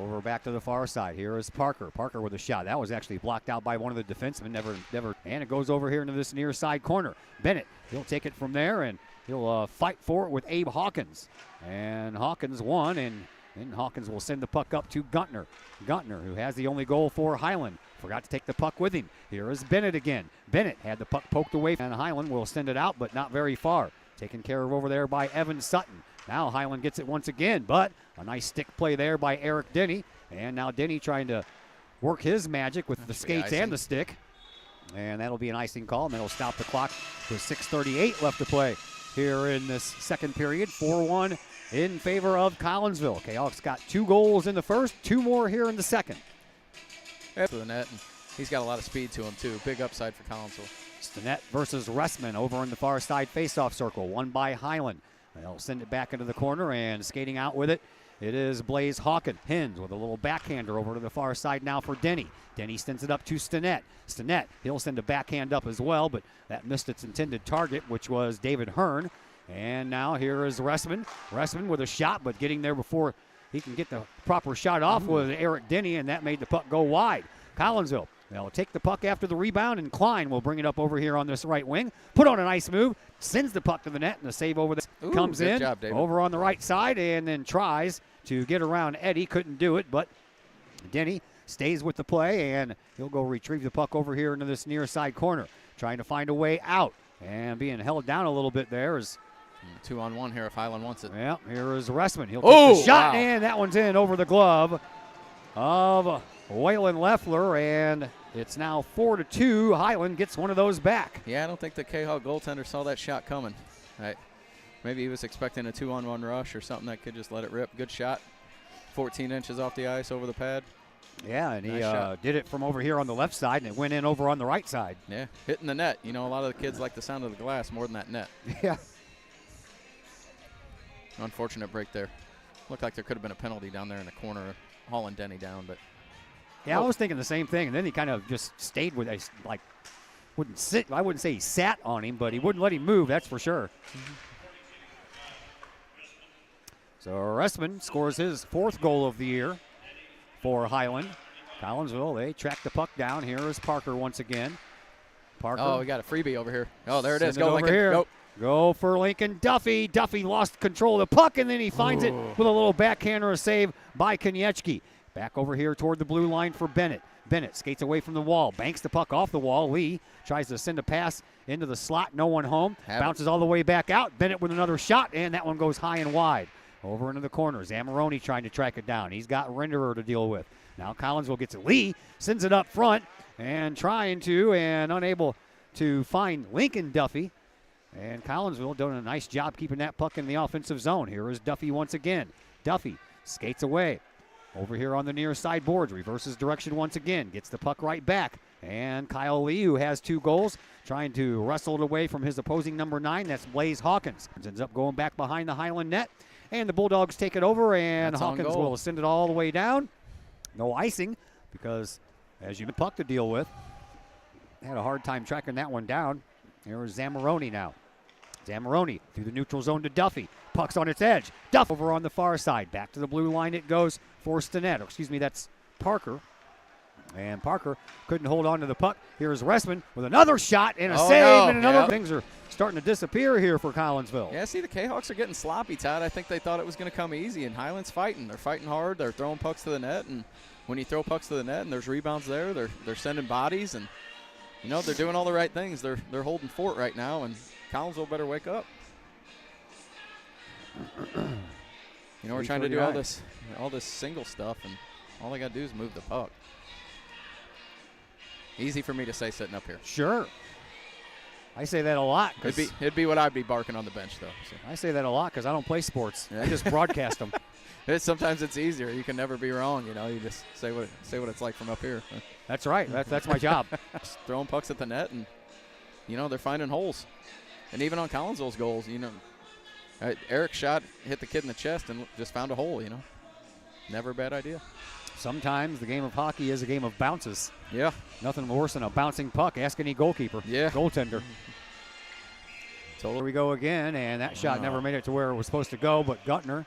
Over back to the far side. Here is Parker. Parker with a shot. That was actually blocked out by one of the defensemen. Never. And it goes over here into this near side corner. Bennett, he'll take it from there, and he'll fight for it with Abe Hawkins. And Hawkins won, and then Hawkins will send the puck up to Guntner. Guntner, who has the only goal for Highland, forgot to take the puck with him. Here is Bennett again. Bennett had the puck poked away, and Highland will send it out, but not very far. Taken care of over there by Evan Sutton. Now Highland gets it once again, but a nice stick play there by Eric Denny. And now Denny trying to work his magic with the skates and the stick. And that'll be an icing call, and that'll stop the clock with 6:38 left to play here in this second period. 4-1 in favor of Collinsville. Kahok's got 2 goals in the first, 2 more here in the second. To the net, and he's got a lot of speed to him, too. Big upside for Collinsville. Stinnett versus Ressman over in the far side faceoff circle, won by Highland. They'll send it back into the corner, and skating out with it, it is Blaze Hawkins. Hins with a little backhander over to the far side now for Denny. Denny sends it up to Stinnett. Stinnett, he'll send a backhand up as well, but that missed its intended target, which was David Hearn. And now here is Ressman. Ressman with a shot, but getting there before he can get the proper shot off with Eric Denny, and that made the puck go wide. Collinsville, they'll take the puck after the rebound, and Klein will bring it up over here on this right wing. Put on a nice move, sends the puck to the net, and the save over there comes in over on the right side, and then tries to get around Eddie. Couldn't do it, but Denny stays with the play, and he'll go retrieve the puck over here into this near side corner, trying to find a way out, and being held down a little bit there is 2-on-1 here if Highland wants it. Yeah, here is Ressman. He'll take the shot, and that one's in over the glove of Waylon Leffler, and it's now 4-2. Highland gets one of those back. Yeah, I don't think the Kahok goaltender saw that shot coming. Maybe he was expecting a 2-on-1 rush or something that could just let it rip. Good shot. 14 inches off the ice over the pad. Yeah, and he Nice did it from over here on the left side, and it went in over on the right side. Yeah, hitting the net. You know, a lot of the kids like the sound of the glass more than that net. Yeah. Unfortunate break there. Looked like there could have been a penalty down there in the corner, hauling Denny down, but. Yeah, I was thinking the same thing, and then he kind of just stayed with it, like, wouldn't sit. I wouldn't say he sat on him, but he wouldn't let him move, that's for sure. So Ressman scores his 4th goal of the year for Highland. Collinsville, they track the puck down. Here is Parker once again. Parker. Oh, we got a freebie over here. Oh, there it is. Send Go, over Lincoln. here. Go. Go for Lincoln Duffy. Duffy lost control of the puck, and then he finds it with a little backhander, a save by Konechny. Back over here toward the blue line for Bennett. Bennett skates away from the wall, banks the puck off the wall. Lee tries to send a pass into the slot, no one home. Bounces all the way back out. Bennett with another shot, and that one goes high and wide. Over into the corner. Zamoroni trying to track it down. He's got Renderer to deal with. Now Collinsville gets it. Lee sends it up front and trying to and unable to find Lincoln Duffy. And Collinsville doing a nice job keeping that puck in the offensive zone. Here is Duffy once again. Duffy skates away. Over here on the near side boards, reverses direction once again, gets the puck right back. And Kyle Lee, who has 2 goals, trying to wrestle it away from his opposing number 9. That's Blaze Hawkins. Ends up going back behind the Highland net. And the Bulldogs take it over, and Hawkins will send it all the way down. No icing, because as you puck to deal with, had a hard time tracking that one down. Here is Zamoroni now. Zamoroni through the neutral zone to Duffy. Puck's on its edge. Duff over on the far side. Back to the blue line it goes for Stinnett. Excuse me, that's Parker. And Parker couldn't hold on to the puck. Here's Ressman with another shot and a save and another. Things are starting to disappear here for Collinsville. Yeah, see, the Kahawks are getting sloppy, Todd. I think they thought it was going to come easy, and Highland's fighting. They're fighting hard. They're throwing pucks to the net, and when you throw pucks to the net and there's rebounds there, they're sending bodies, and you know they're doing all the right things. They're holding fort right now, and Collinsville better wake up. You know, we're trying to do all this single stuff, and all they got to do is move the puck. Easy for me to say sitting up here. Sure. I say that a lot. It'd be what I'd be barking on the bench, though. So. I say that a lot because I don't play sports. I just broadcast them. Sometimes it's easier. You can never be wrong. You just say what it's like from up here. That's right. That's my job. Just throwing pucks at the net, and they're finding holes. And even on Collinsville's goals, Eric's shot hit the kid in the chest and just found a hole. Never a bad idea. Sometimes the game of hockey is a game of bounces. Yeah. Nothing worse than a bouncing puck. Ask any goalkeeper. Yeah. Goaltender. So here we go again, and that shot never made it to where it was supposed to go, but Guntner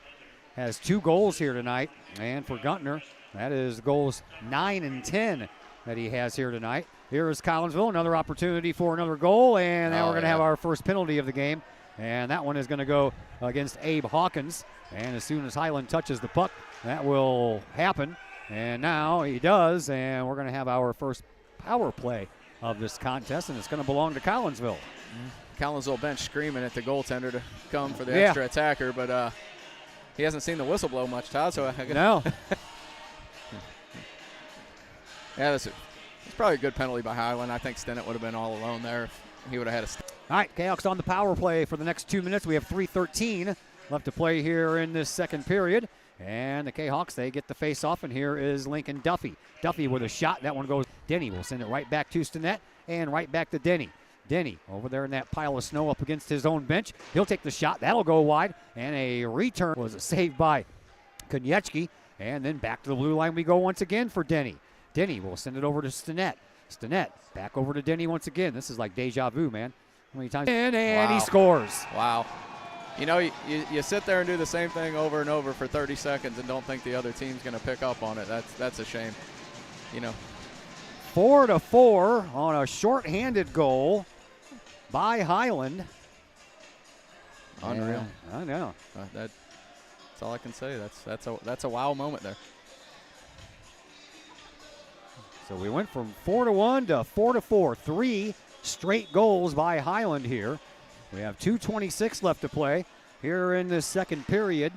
has 2 goals here tonight. And for Guntner, that is goals 9 and 10 that he has here tonight. Here is Collinsville, another opportunity for another goal, and now we're going to have our first penalty of the game. And that one is going to go against Abe Hawkins. And as soon as Highland touches the puck, that will happen. And now he does, and we're going to have our first power play of this contest, and it's going to belong to Collinsville. Collinsville bench screaming at the goaltender to come for the extra attacker, but he hasn't seen the whistle blow much, Todd. So no. Yeah, it's probably a good penalty by Highland. I think Stennett would have been all alone there if he would have had a. All right, Kahok's on the power play for the next 2 minutes. We have 3:13 left to play here in this second period. And the Kahawks, they get the face off, and here is Lincoln Duffy. Duffy with a shot. That one goes. Denny will send it right back to Stennett and right back to Denny. Denny over there in that pile of snow up against his own bench. He'll take the shot. That'll go wide. And a return was saved by Konechny. And then back to the blue line we go once again for Denny. Denny will send it over to Stennett. Stennett back over to Denny once again. This is like deja vu, man. How many times? And he scores. Wow. You sit there and do the same thing over and over for 30 seconds and don't think the other team's going to pick up on it. That's a shame. 4-4 on a shorthanded goal by Highland. Unreal. I know. That's all I can say. That's a wow moment there. So we went from 4-1 to 4-4. 3 straight goals by Highland here. We have 2:26 left to play here in this second period.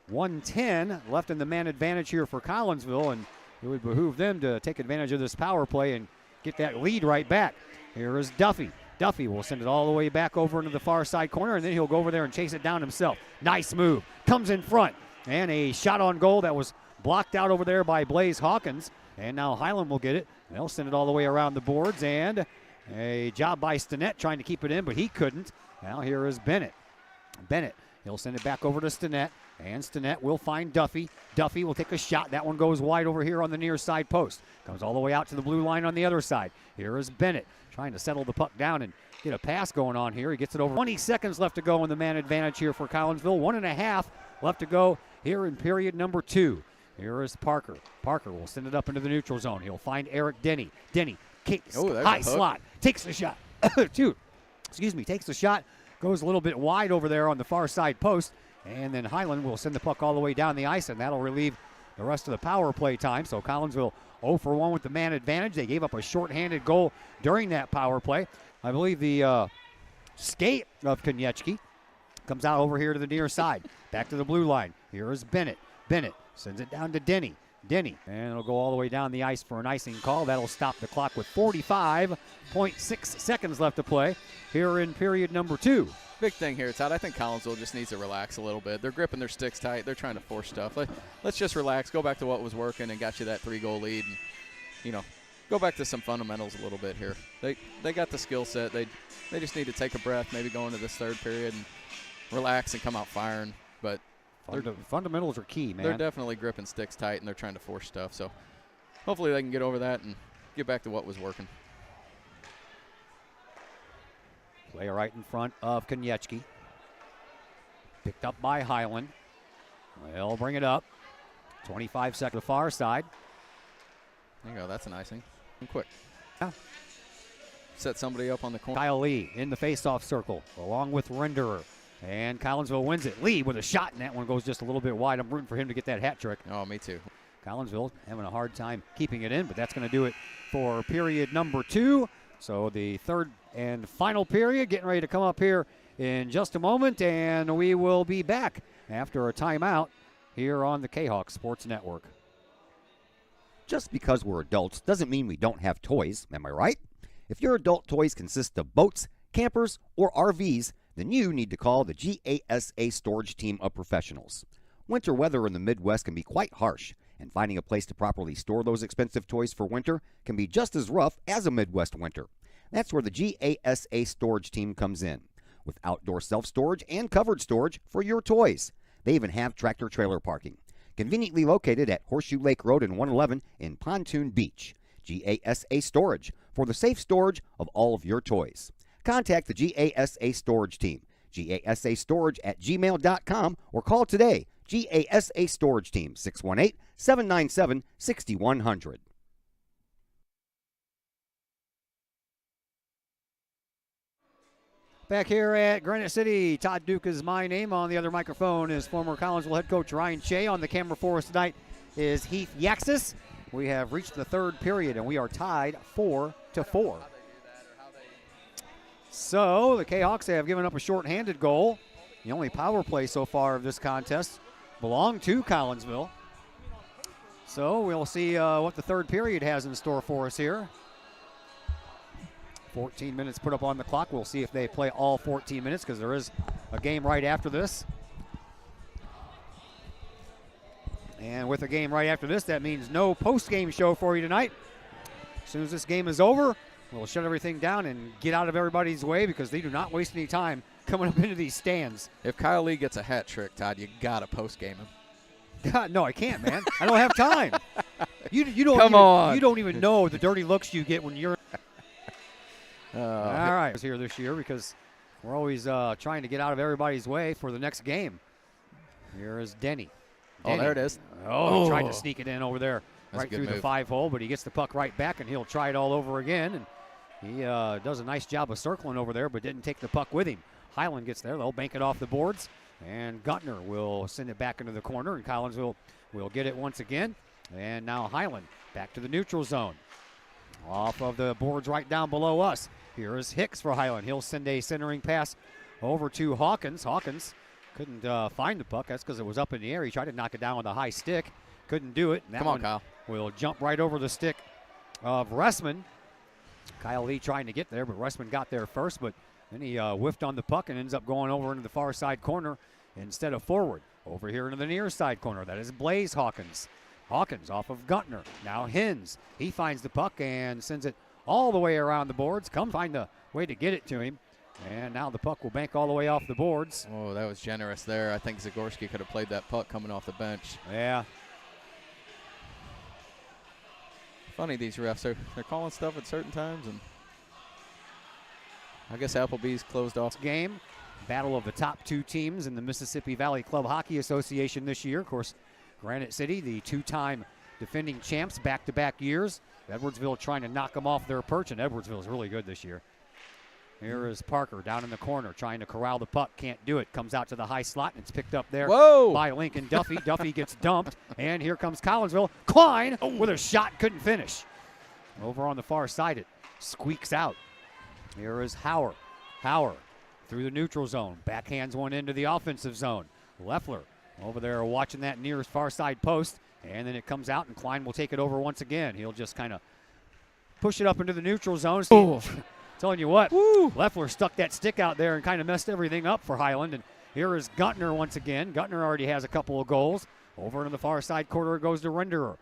1:10 left in the man advantage here for Collinsville, and it would behoove them to take advantage of this power play and get that lead right back. Here is Duffy. Duffy will send it all the way back over into the far side corner, and then he'll go over there and chase it down himself. Nice move. Comes in front, and a shot on goal that was blocked out over there by Blaze Hawkins. And now Highland will get it. They'll send it all the way around the boards, and a job by Stennett trying to keep it in, but he couldn't. Now here is Bennett. Bennett, he'll send it back over to Stennett, and Stennett will find Duffy. Duffy will take a shot. That one goes wide over here on the near side post. Comes all the way out to the blue line on the other side. Here is Bennett trying to settle the puck down and get a pass going on here. He gets it over. 20 seconds left to go in the man advantage here for Collinsville. 1.5 left to go here in period number 2. Here is Parker. Parker will send it up into the neutral zone. He'll find Eric Denny. Denny kicks, high slot, takes the shot. Takes the shot, goes a little bit wide over there on the far side post, and then Highland will send the puck all the way down the ice, and that'll relieve the rest of the power play time. So Collinsville 0 for 1 with the man advantage. They gave up a shorthanded goal during that power play. I believe the skate of Konechny comes out over here to the near side. Back to the blue line. Here is Bennett. Bennett sends it down to Denny. Denny, and it'll go all the way down the ice for an icing call. That'll stop the clock with 45.6 seconds left to play here in period number 2. Big thing here, Todd. I think Collinsville just needs to relax a little bit. They're gripping their sticks tight. They're trying to force stuff. Let's just relax, go back to what was working and got you that 3-goal lead, and go back to some fundamentals a little bit here. They got the skill set. They just need to take a breath, maybe go into this third period and relax and come out firing. But fundamentals are key, man. They're definitely gripping sticks tight, and they're trying to force stuff. So hopefully they can get over that and get back to what was working. Play right in front of Konechny. Picked up by Highland. They'll bring it up. 25 seconds to the far side. There you go. That's an icing. And quick. Yeah. Set somebody up on the corner. Kyle Lee in the faceoff circle along with Renderer. And Collinsville wins it. Lee with a shot, and that one goes just a little bit wide. I'm rooting for him to get that hat trick. Oh, me too. Collinsville having a hard time keeping it in, but that's going to do it for period number 2. So the third and final period getting ready to come up here in just a moment, and we will be back after a timeout here on the Kahok Sports Network. Just because we're adults doesn't mean we don't have toys, am I right? If your adult toys consist of boats, campers, or RVs, then you need to call the GASA Storage team of professionals. Winter weather in the Midwest can be quite harsh, and finding a place to properly store those expensive toys for winter can be just as rough as a Midwest winter. That's where the GASA Storage team comes in, with outdoor self-storage and covered storage for your toys. They even have tractor-trailer parking, conveniently located at Horseshoe Lake Road and 111 in Pontoon Beach. GASA Storage, for the safe storage of all of your toys. Contact the GASA Storage team, gasastorage@gmail.com, or call today, GASA Storage Team, 618-797-6100. Back here at Granite City, Todd Duke is my name. On the other microphone is former Collinsville head coach Ryan Shea. On the camera for us tonight is Heath Yaxis. We have reached the third period, and we are tied 4-4. So the Kahawks have given up a shorthanded goal. The only power play so far of this contest belonged to Collinsville. So we'll see what the third period has in store for us here. 14 minutes put up on the clock. We'll see if they play all 14 minutes because there is a game right after this. And with a game right after this, that means no post-game show for you tonight. As soon as this game is over, we'll shut everything down and get out of everybody's way because they do not waste any time coming up into these stands. If Kyle Lee gets a hat trick, Todd, you got to post-game him. God, no, I can't, man. I don't have time. You don't Come on. You don't even know the dirty looks you get when you're all right, here this year because we're always trying to get out of everybody's way for the next game. Here is Denny. Oh, there it is. Oh, he tried to sneak it in over there, That's right a good through the move. 5-hole, but he gets the puck right back, and he'll try it all over again. And he does a nice job of circling over there, but didn't take the puck with him. Highland gets there. They'll bank it off the boards, and Guntner will send it back into the corner, and Collinsville will get it once again. And now Highland back to the neutral zone. Off of the boards right down below us. Here is Hicks for Highland. He'll send a centering pass over to Hawkins. Hawkins couldn't find the puck. That's because it was up in the air. He tried to knock it down with a high stick. Couldn't do it. And that Come on, one Kyle. will jump right over the stick of Ressman. Kyle Lee trying to get there, but Ressman got there first. But then he whiffed on the puck and ends up going over into the far side corner instead of forward. Over here into the near side corner. That is Blaze Hawkins. Hawkins off of Guntner. Now Hins. He finds the puck and sends it all the way around the boards. Come find the way to get it to him. And now the puck will bank all the way off the boards. Oh, that was generous there. I think Zagorski could have played that puck coming off the bench. Yeah. Funny, these refs. They're calling stuff at certain times, and I guess Applebee's closed off. Game. Battle of the top two teams in the Mississippi Valley Club Hockey Association this year. Of course, Granite City, the two-time defending champs back-to-back years. Edwardsville trying to knock them off their perch, and Edwardsville is really good this year. Here is Parker down in the corner trying to corral the puck. Can't do it. Comes out to the high slot, and it's picked up there by Lincoln Duffy. Duffy gets dumped, and here comes Collinsville. Klein with a shot, couldn't finish. Over on the far side, it squeaks out. Here is Hauer. Hauer through the neutral zone. Backhands one into the offensive zone. Leffler over there watching that nearest far side post, and then it comes out, and Klein will take it over once again. He'll just kind of push it up into the neutral zone. Telling you what, Leffler stuck that stick out there and kind of messed everything up for Highland. And here is Guntner once again. Guntner already has a couple of goals. Over into the far side corner goes to Renderer.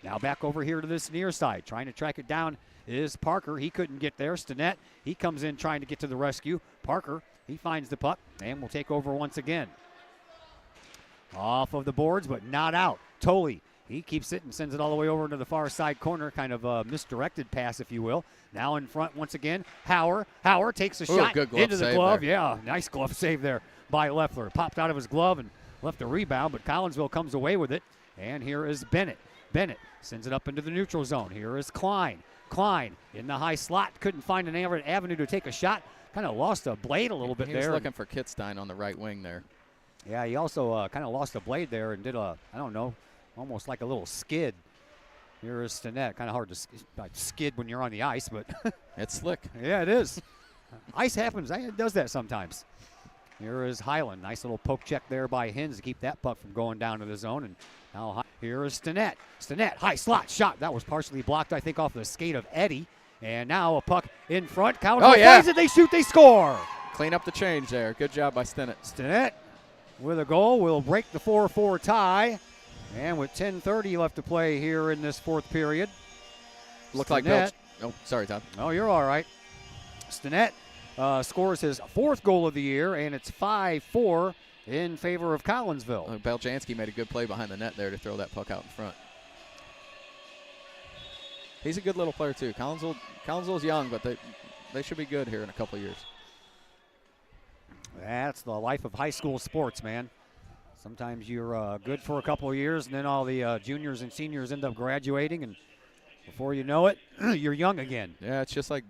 Now back over here to this near side. Trying to track it down is Parker. He couldn't get there. Stinnett, he comes in trying to get to the rescue. Parker, he finds the puck and will take over once again. Off of the boards, but not out. Tolley, he keeps it and sends it all the way over into the far side corner. Kind of a misdirected pass, if you will. Now in front once again, Hauer. Hauer takes a shot into the glove. There. Yeah, nice glove save there by Leffler. Popped out of his glove and left a rebound, but Collinsville comes away with it. And here is Bennett. Bennett sends it up into the neutral zone. Here is Klein. Klein in the high slot. Couldn't find an avenue to take a shot. Kind of lost a blade a little bit there. He was looking for Kitstein on the right wing there. Yeah, he also kind of lost a blade there and did I don't know, almost like a little skid. Here is Stinnett. Kind of hard to skid when you're on the ice, but it's slick. Yeah, it is. Ice happens. It does that sometimes. Here is Highland. Nice little poke check there by Hins to keep that puck from going down to the zone. And now here is Stinnett. Stinnett, high slot shot. That was partially blocked, I think, off the skate of Eddie. And now a puck in front. Collinsville finds it. They shoot. They score. Clean up the change there. Good job by Stinnett. Stinnett with a goal will break the 4-4 tie. And with 10:30 left to play here in this fourth period. Looked like Belch. Oh, sorry, Tom. Oh, you're all right. Stinnett scores his fourth goal of the year, and it's 5-4 in favor of Collinsville. Beljanski made a good play behind the net there to throw that puck out in front. He's a good little player, too. Collinsville's young, but they should be good here in a couple of years. That's the life of high school sports, man. Sometimes you're good for a couple of years, and then all the juniors and seniors end up graduating, and before you know it, you're young again. Yeah, it's just like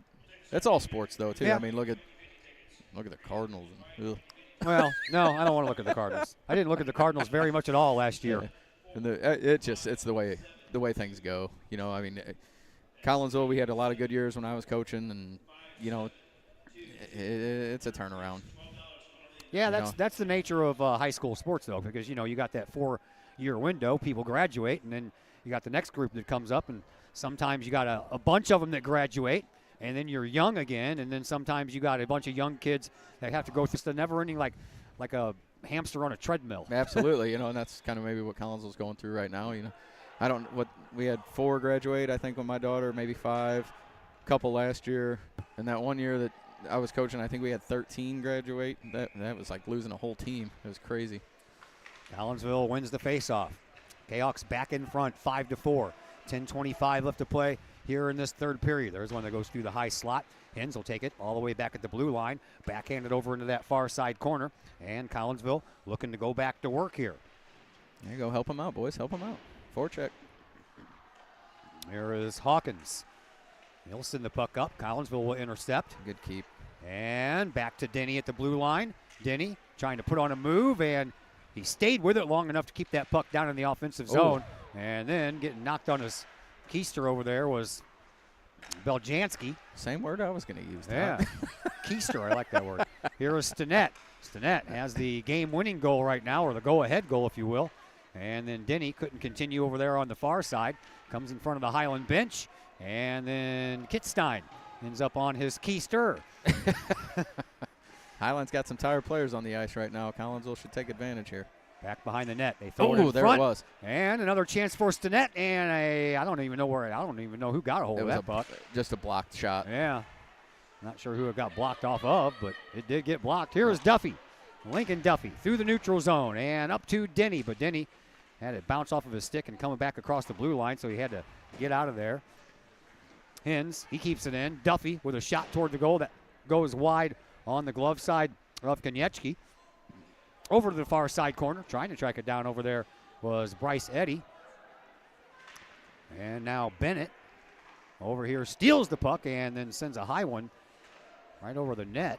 it's all sports, though, too. Yeah. I mean, look at the Cardinals. And, well, no, I don't want to look at the Cardinals. I didn't look at the Cardinals very much at all last year. Yeah. And it's the way things go. You know, I mean, Collinsville, we had a lot of good years when I was coaching, and you know, it's a turnaround. Yeah, that's the nature of high school sports, though, because, you know, you got that 4-year window, people graduate, and then you got the next group that comes up, and sometimes you got a bunch of them that graduate, and then you're young again, and then sometimes you got a bunch of young kids that have to go through the never-ending, like a hamster on a treadmill. Absolutely, you know, and that's kind of maybe what Collinsville's going through right now. You know, we had 4 graduate, I think, with my daughter, maybe 5, a couple last year, and that one year that I was coaching, I think we had 13 graduate. That was like losing a whole team. It was crazy. Collinsville wins the faceoff. Kahok's back in front, 5-4. 10:25 left to play here in this third period. There's one that goes through the high slot. Hens will take it all the way back at the blue line, backhanded over into that far side corner, and Collinsville looking to go back to work here. There you go. Help them out, boys. Help them out. Forecheck. There is Hawkins. He'll send the puck up. Collinsville will intercept. Good keep. And back to Denny at the blue line. Denny trying to put on a move, and he stayed with it long enough to keep that puck down in the offensive zone. And then getting knocked on his keister over there was Beljanski. Same word I was going to use. Yeah. Keister, I like that word. Here is Stinnett. Stinnett has the game-winning goal right now, or the go-ahead goal, if you will. And then Denny couldn't continue over there on the far side. Comes in front of the Highland bench. And then Kitstein ends up on his keister. Highland's got some tired players on the ice right now. Collinsville should take advantage here. Back behind the net. They throw it in there front. It was. And another chance for Stinnett. And I don't even know who got a hold of that puck. Just a blocked shot. Yeah. Not sure who it got blocked off of, but it did get blocked. Here is Duffy. Lincoln Duffy through the neutral zone and up to Denny. But Denny had it bounce off of his stick and coming back across the blue line, so he had to get out of there. Hens, he keeps it in. Duffy with a shot toward the goal that goes wide on the glove side of Konieczki. Over to the far side corner, trying to track it down over there was Bryce Eddy. And now Bennett over here steals the puck and then sends a high one right over the net.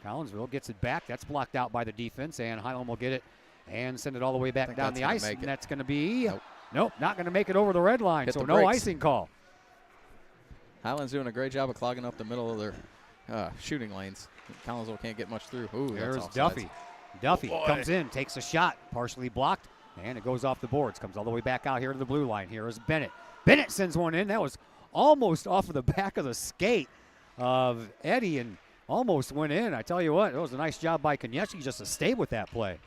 Collinsville gets it back. That's blocked out by the defense, and Highland will get it and send it all the way back down the ice. And that's going to be, nope, not going to make it over the red line, so no icing call. Highland's doing a great job of clogging up the middle of their shooting lanes. Collinsville can't get much through. Ooh, there's Duffy. Duffy comes in, takes a shot, partially blocked, and it goes off the boards. Comes all the way back out here to the blue line. Here is Bennett. Bennett sends one in. That was almost off of the back of the skate of Eddy and almost went in. I tell you what, it was a nice job by Konieczki just to stay with that play.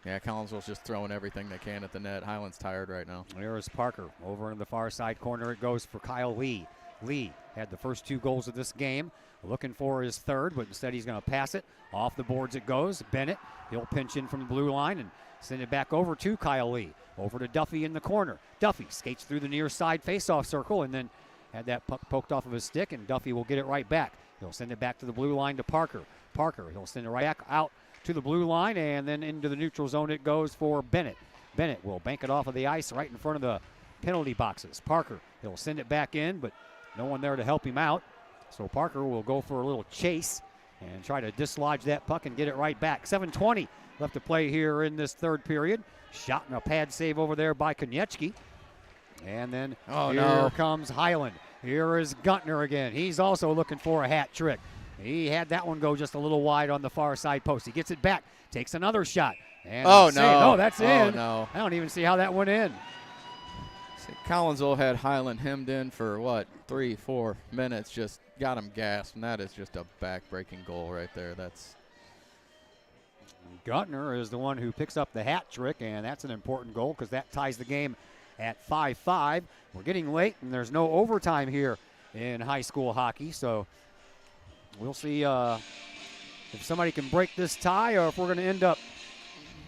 Yeah, Collinsville's just throwing everything they can at the net. Highland's tired right now. There is Parker. Over in the far side corner it goes for Kyle Lee. Lee had the first 2 goals of this game. Looking for his third, but instead he's going to pass it. Off the boards it goes. Bennett, he'll pinch in from the blue line and send it back over to Kyle Lee. Over to Duffy in the corner. Duffy skates through the near side faceoff circle and then had that puck poked off of his stick, and Duffy will get it right back. He'll send it back to the blue line to Parker. Parker, he'll send it right back out to the blue line, and then into the neutral zone it goes for Bennett. Bennett will bank it off of the ice right in front of the penalty boxes. Parker, he'll send it back in, but no one there to help him out. So Parker will go for a little chase and try to dislodge that puck and get it right back. 7:20 left to play here in this third period. Shot and a pad save over there by Konieczki. And then here comes Highland. Here is Guntner again. He's also looking for a hat trick. He had that one go just a little wide on the far side post. He gets it back, takes another shot. And no, that's in. no. I don't even see how that went in. Collinsville had Highland hemmed in for, 3-4 minutes, just got him gassed, and that is just a back-breaking goal right there. That's Guntner is the one who picks up the hat trick, and that's an important goal because that ties the game at 5-5. We're getting late, and there's no overtime here in high school hockey, so we'll see if somebody can break this tie or if we're going to end up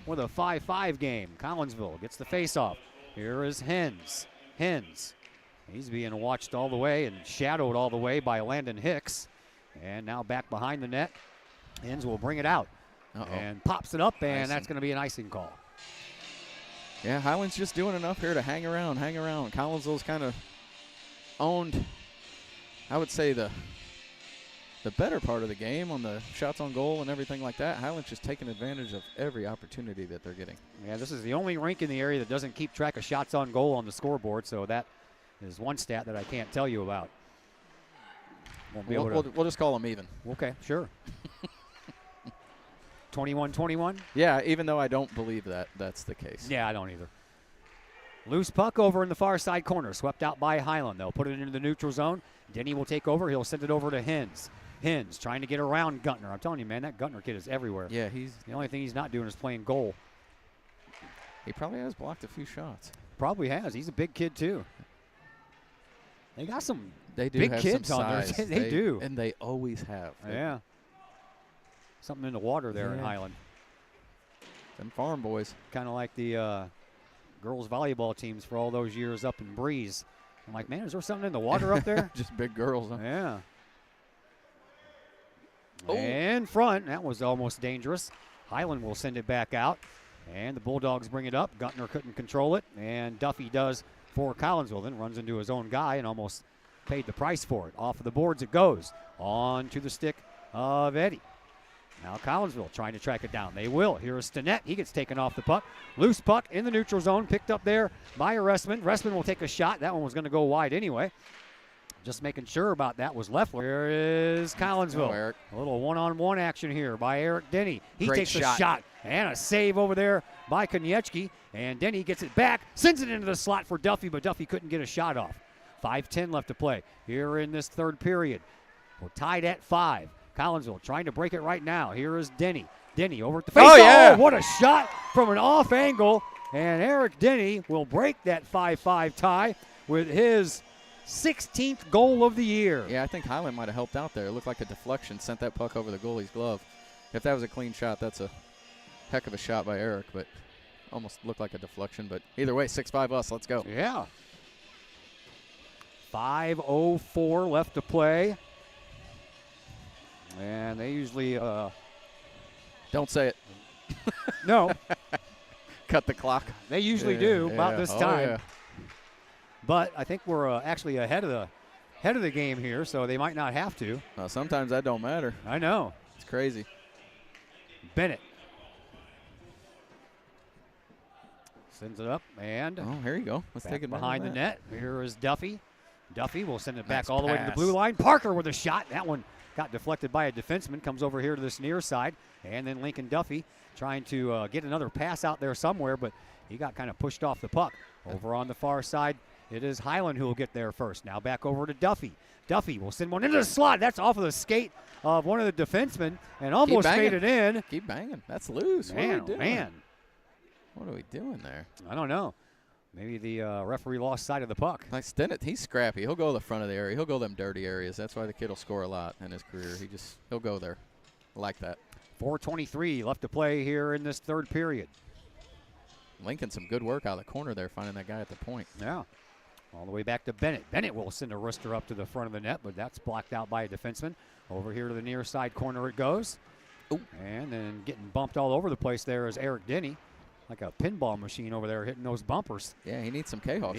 with a 5-5 game. Collinsville gets the face-off. Here is Hens. He's being watched all the way and shadowed all the way by Landon Hicks. And now back behind the net. Hens will bring it out. And pops it up, and that's going to be an icing call. Yeah, Highland's just doing enough here to hang around. Collinsville's kind of owned, I would say, the better part of the game on the shots on goal and everything like that. Highland's just taking advantage of every opportunity that they're getting. Yeah, this is the only rink in the area that doesn't keep track of shots on goal on the scoreboard, so that is one stat that I can't tell you about. We'll just call them even. Okay, sure. 21-21? Yeah, even though I don't believe that's the case. Yeah, I don't either. Loose puck over in the far side corner, swept out by Highland. They'll put it into the neutral zone. Denny will take over. He'll send it over to Hens. Hens trying to get around Guntner. I'm telling you, man, that Guntner kid is everywhere. Yeah, the only thing he's not doing is playing goal. He probably has blocked a few shots. Probably has. He's a big kid, too. They got some big have kids some on size. there. they do. And they always have. Yeah. Something in the water there in Highland. Them farm boys. Kind of like the girls volleyball teams for all those years up in Breeze. I'm like, man, is there something in the water up there? Just big girls, huh? Yeah. Oh. In front. That was almost dangerous. Highland will send it back out. And the Bulldogs bring it up. Guntner couldn't control it. And Duffy does for Collinsville. Then runs into his own guy and almost paid the price for it. Off of the boards it goes. On to the stick of Eddie. Now Collinsville trying to track it down. They will. Here is Stinnett. He gets taken off the puck. Loose puck in the neutral zone. Picked up there by Ressman. Ressman will take a shot. That one was going to go wide anyway. Just making sure about that was Leffler. Here is Collinsville. Eric. A little one-on-one action here by Eric Denny. He Great takes shot. a shot and a save over there by Koniecki. And Denny gets it back, sends it into the slot for Duffy, but Duffy couldn't get a shot off. 5:10 left to play here in this third period. We're tied at 5. Collinsville trying to break it right now. Here is Denny. Denny over at the face. Oh, yeah. What a shot from an off angle. And Eric Denny will break that 5-5 tie with his 16th goal of the year. Yeah, I think Highland might have helped out there. It looked like a deflection, sent that puck over the goalie's glove. If that was a clean shot, that's a heck of a shot by Eric, but almost looked like a deflection. But either way, 6-5 us. Let's go. Yeah. 5:04 left to play. And they usually don't say it. No. Cut the clock. They usually do about this time. Yeah. But I think we're actually ahead of the game here, so they might not have to. Sometimes that don't matter. I know. It's crazy. Bennett sends it up, and here you go. Let's take it behind the net. Here is Duffy. Duffy will send it back Nice all the way to the pass. blue line. Parker with a shot. That one got deflected by a defenseman. Comes over here to this near side, and then Lincoln Duffy trying to get another pass out there somewhere, but he got kind of pushed off the puck. Over on the far side, it is Highland who will get there first. Now back over to Duffy. Duffy will send one into the slot. That's off of the skate of one of the defensemen and almost made it in. Keep banging. That's loose. Man, what are we doing? man. What are we doing there? I don't know. Maybe the referee lost sight of the puck. Like Stinnett, he's scrappy. He'll go to the front of the area. He'll go them dirty areas. That's why the kid will score a lot in his career. He'll go there. I like that. 4:23 left to play here in this third period. Lincoln, some good work out of the corner there, finding that guy at the point. Yeah. All the way back to Bennett. Bennett will send a wrister up to the front of the net, but that's blocked out by a defenseman. Over here to the near side corner it goes. Ooh. And then getting bumped all over the place there is Eric Denny. Like a pinball machine over there hitting those bumpers. Yeah, he needs some Kahok.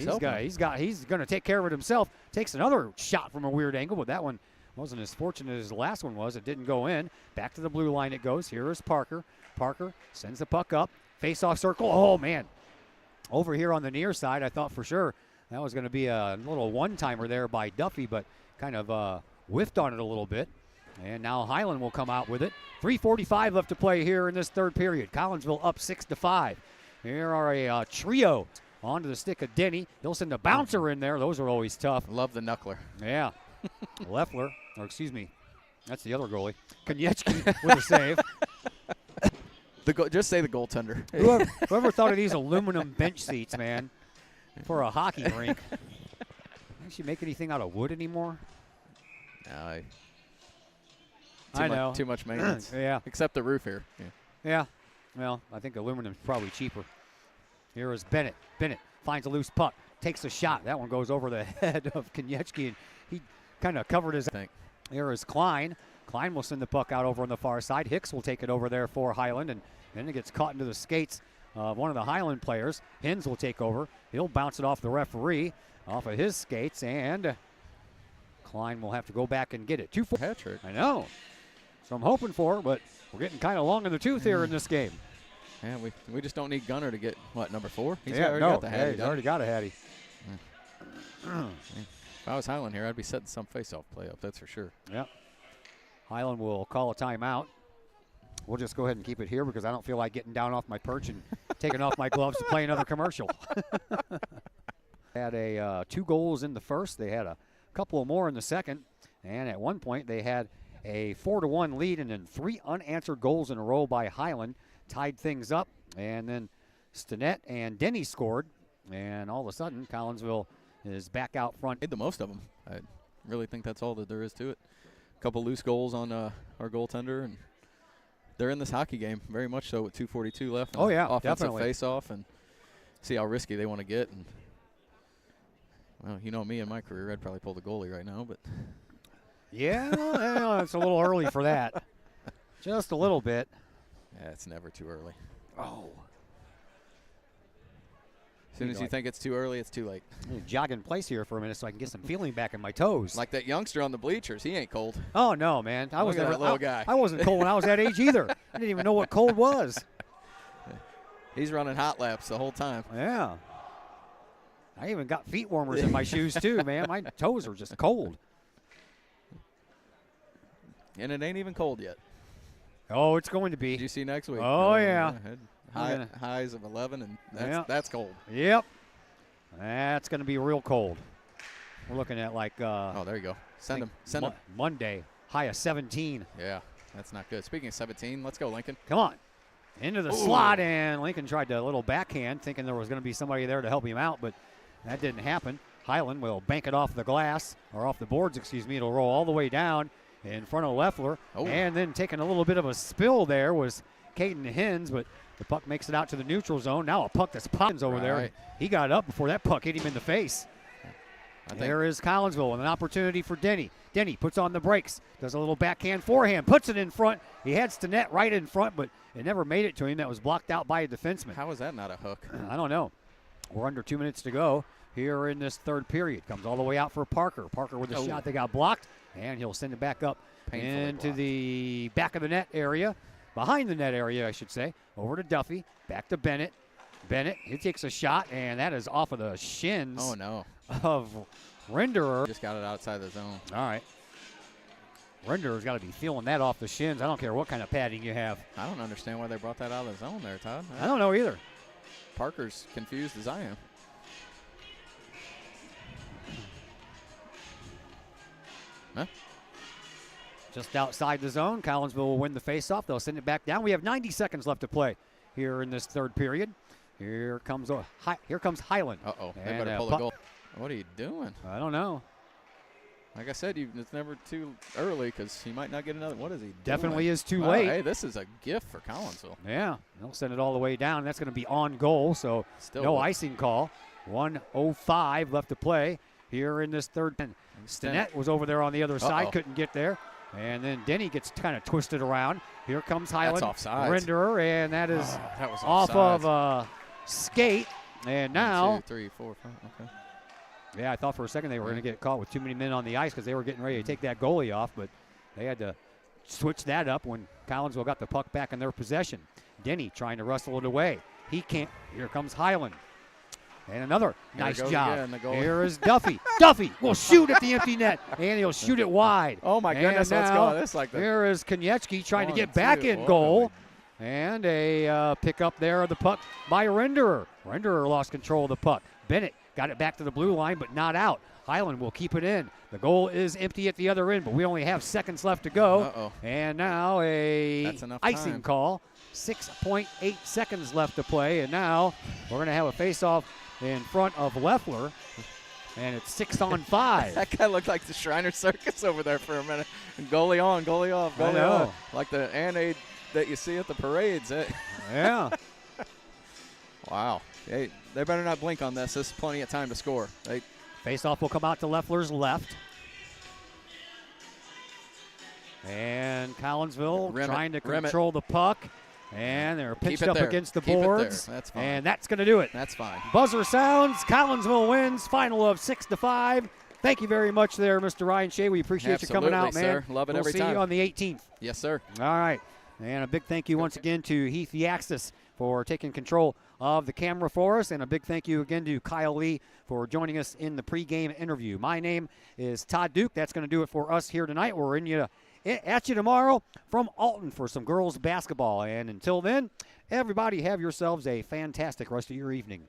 He's going to take care of it himself. Takes another shot from a weird angle, but that one wasn't as fortunate as the last one was. It didn't go in. Back to the blue line it goes. Here is Parker. Parker sends the puck up. Face-off circle. Oh, man. Over here on the near side, I thought for sure that was going to be a little one-timer there by Duffy, but kind of whiffed on it a little bit. And now Highland will come out with it. 3:45 left to play here in this third period. Collinsville up 6-5. Here are a trio onto the stick of Denny. He'll send a bouncer in there. Those are always tough. Love the knuckler. Yeah. Leffler, or excuse me, that's the other goalie. Konechny with a save. Just say the goaltender. Whoever thought of these aluminum bench seats, man, for a hockey rink? Can't you make anything out of wood anymore? No, I know. Too much maintenance. Yeah. Except the roof here. Yeah. Well, I think aluminum's probably cheaper. Here is Bennett. Bennett finds a loose puck, takes a shot. That one goes over the head of Konechny, and he kind of covered his. Here is Klein. Klein will send the puck out over on the far side. Hicks will take it over there for Highland, and then it gets caught into the skates of one of the Highland players. Hens will take over. He'll bounce it off the referee, off of his skates, and Klein will have to go back and get it. 2-4. Hat trick. I know. So I'm hoping for, but we're getting kind of long in the tooth here in this game. Yeah, we just don't need Gunner to get, what, number 4? He's yeah, already no, got the hattie. he's already got a hattie. If I was Highland here, I'd be setting some face-off play up, that's for sure. Yep. Highland will call a timeout. We'll just go ahead and keep it here because I don't feel like getting down off my perch and taking off my gloves to play another commercial. Had 2 goals in the first. They had a couple of more in the second. And at one point, they had a 4-1 lead, and then 3 unanswered goals in a row by Highland tied things up. And then Stinnett and Denny scored. And all of a sudden, Collinsville is back out front. Made the most of them. I really think that's all that there is to it. A couple loose goals on our goaltender, and they're in this hockey game very much so with 2:42 left. Oh, yeah, offensive definitely. face-off, and see how risky they want to get. And well, you know me in my career, I'd probably pull the goalie right now, but Yeah, well, it's a little early for that. Just a little bit. yeah, it's never too early. Oh. As soon as you think it's too early, it's too late. I'm gonna jog in place here for a minute so I can get some feeling back in my toes. Like that youngster on the bleachers, he ain't cold. Oh no, man! I was Look at never that little guy. I wasn't cold when I was that age either. I didn't even know what cold was. He's running hot laps the whole time. Yeah. I even got feet warmers in my shoes too, man. My toes are just cold. And it ain't even cold yet. Oh, it's going to be. Did you see next week? Oh, yeah. Highs of 11, and that's cold. Yep. That's going to be real cold. We're looking at like. Oh, there you go. Send him. Monday, high of 17. Yeah, that's not good. Speaking of 17, let's go, Lincoln. Come on. Into the slot, and Lincoln tried a little backhand, thinking there was going to be somebody there to help him out, but that didn't happen. Highland will bank it off the glass, or off the boards, excuse me. It'll roll all the way down in front of Leffler. And then taking a little bit of a spill there was Caden Hens, but the puck makes it out to the neutral zone. Now a puck that's popping over there. Right. He got up before that puck hit him in the face. There is Collinsville with an opportunity for Denny. Denny puts on the brakes, does a little backhand forehand, puts it in front. He had Stinnett right in front, but it never made it to him. That was blocked out by a defenseman. How is that not a hook? I don't know. We're under 2 minutes to go here in this third period. Comes all the way out for Parker. Parker with a shot that got blocked, and he'll send it back up into the back of the net area, behind the net area, I should say. Over to Duffy, back to Bennett. Bennett, he takes a shot, and that is off of the shins of Renderer. Just got it outside the zone. All right. Renderer's got to be feeling that off the shins. I don't care what kind of padding you have. I don't understand why they brought that out of the zone there, Todd. I don't know either. Parker's confused as I am. Huh? Just outside the zone, Collinsville will win the faceoff. They'll send it back down. We have 90 seconds left to play here in this third period. Here comes Highland. Uh-oh, they better pull a goal. What are you doing? I don't know. Like I said, it's never too early because he might not get another. What is he doing? Definitely is too late. Hey, this is a gift for Collinsville. Yeah, they'll send it all the way down. That's going to be on goal, so no icing call. 1:05 left to play here in this third. Stinnett was over there on the other side, couldn't get there. And then Denny gets kind of twisted around. Here comes Highland. That's offsides. Renderer, and that is that was off offsides. of skate. And now. 1, 2, 3, 4, 5. Okay. Yeah, I thought for a second they were going to get caught with too many men on the ice because they were getting ready to take that goalie off, but they had to switch that up when Collinsville got the puck back in their possession. Denny trying to wrestle it away. He can't. Here comes Highland. And another nice job. Here is Duffy. Duffy will shoot at the empty net, and he'll shoot it wide. Oh, my goodness, let's go. This like here is Konechny trying to get back in goal. And a pick up there of the puck by Renderer. Renderer lost control of the puck. Bennett got it back to the blue line, but not out. Highland will keep it in. The goal is empty at the other end, but we only have seconds left to go. Uh-oh. And now That's enough icing time. call. 6.8 seconds left to play, and now we're going to have a face-off in front of Leffler, and it's 6-on-5. That guy looked like the Shriner Circus over there for a minute. And goalie on, goalie off, goalie on. Like the aid that you see at the parades. Yeah. Wow. They better not blink on this. This is plenty of time to score. Face-off will come out to Leffler's left. And Collinsville trying to control the puck. And they're pitched up against the boards. That's fine. And that's going to do it. That's fine. Buzzer sounds. Collinsville wins. Final of 6-5. Thank you very much there, Mr. Ryan Shea. We appreciate you coming out, man. Sir. Love it every time. We'll see you on the 18th. Yes, sir. All right. And a big thank you once again to Heath Yaxis for taking control of the camera for us. And a big thank you again to Kyle Lee for joining us in the pregame interview. My name is Todd Duke. That's going to do it for us here tonight. We're at you tomorrow from Alton for some girls basketball. And until then, everybody have yourselves a fantastic rest of your evening.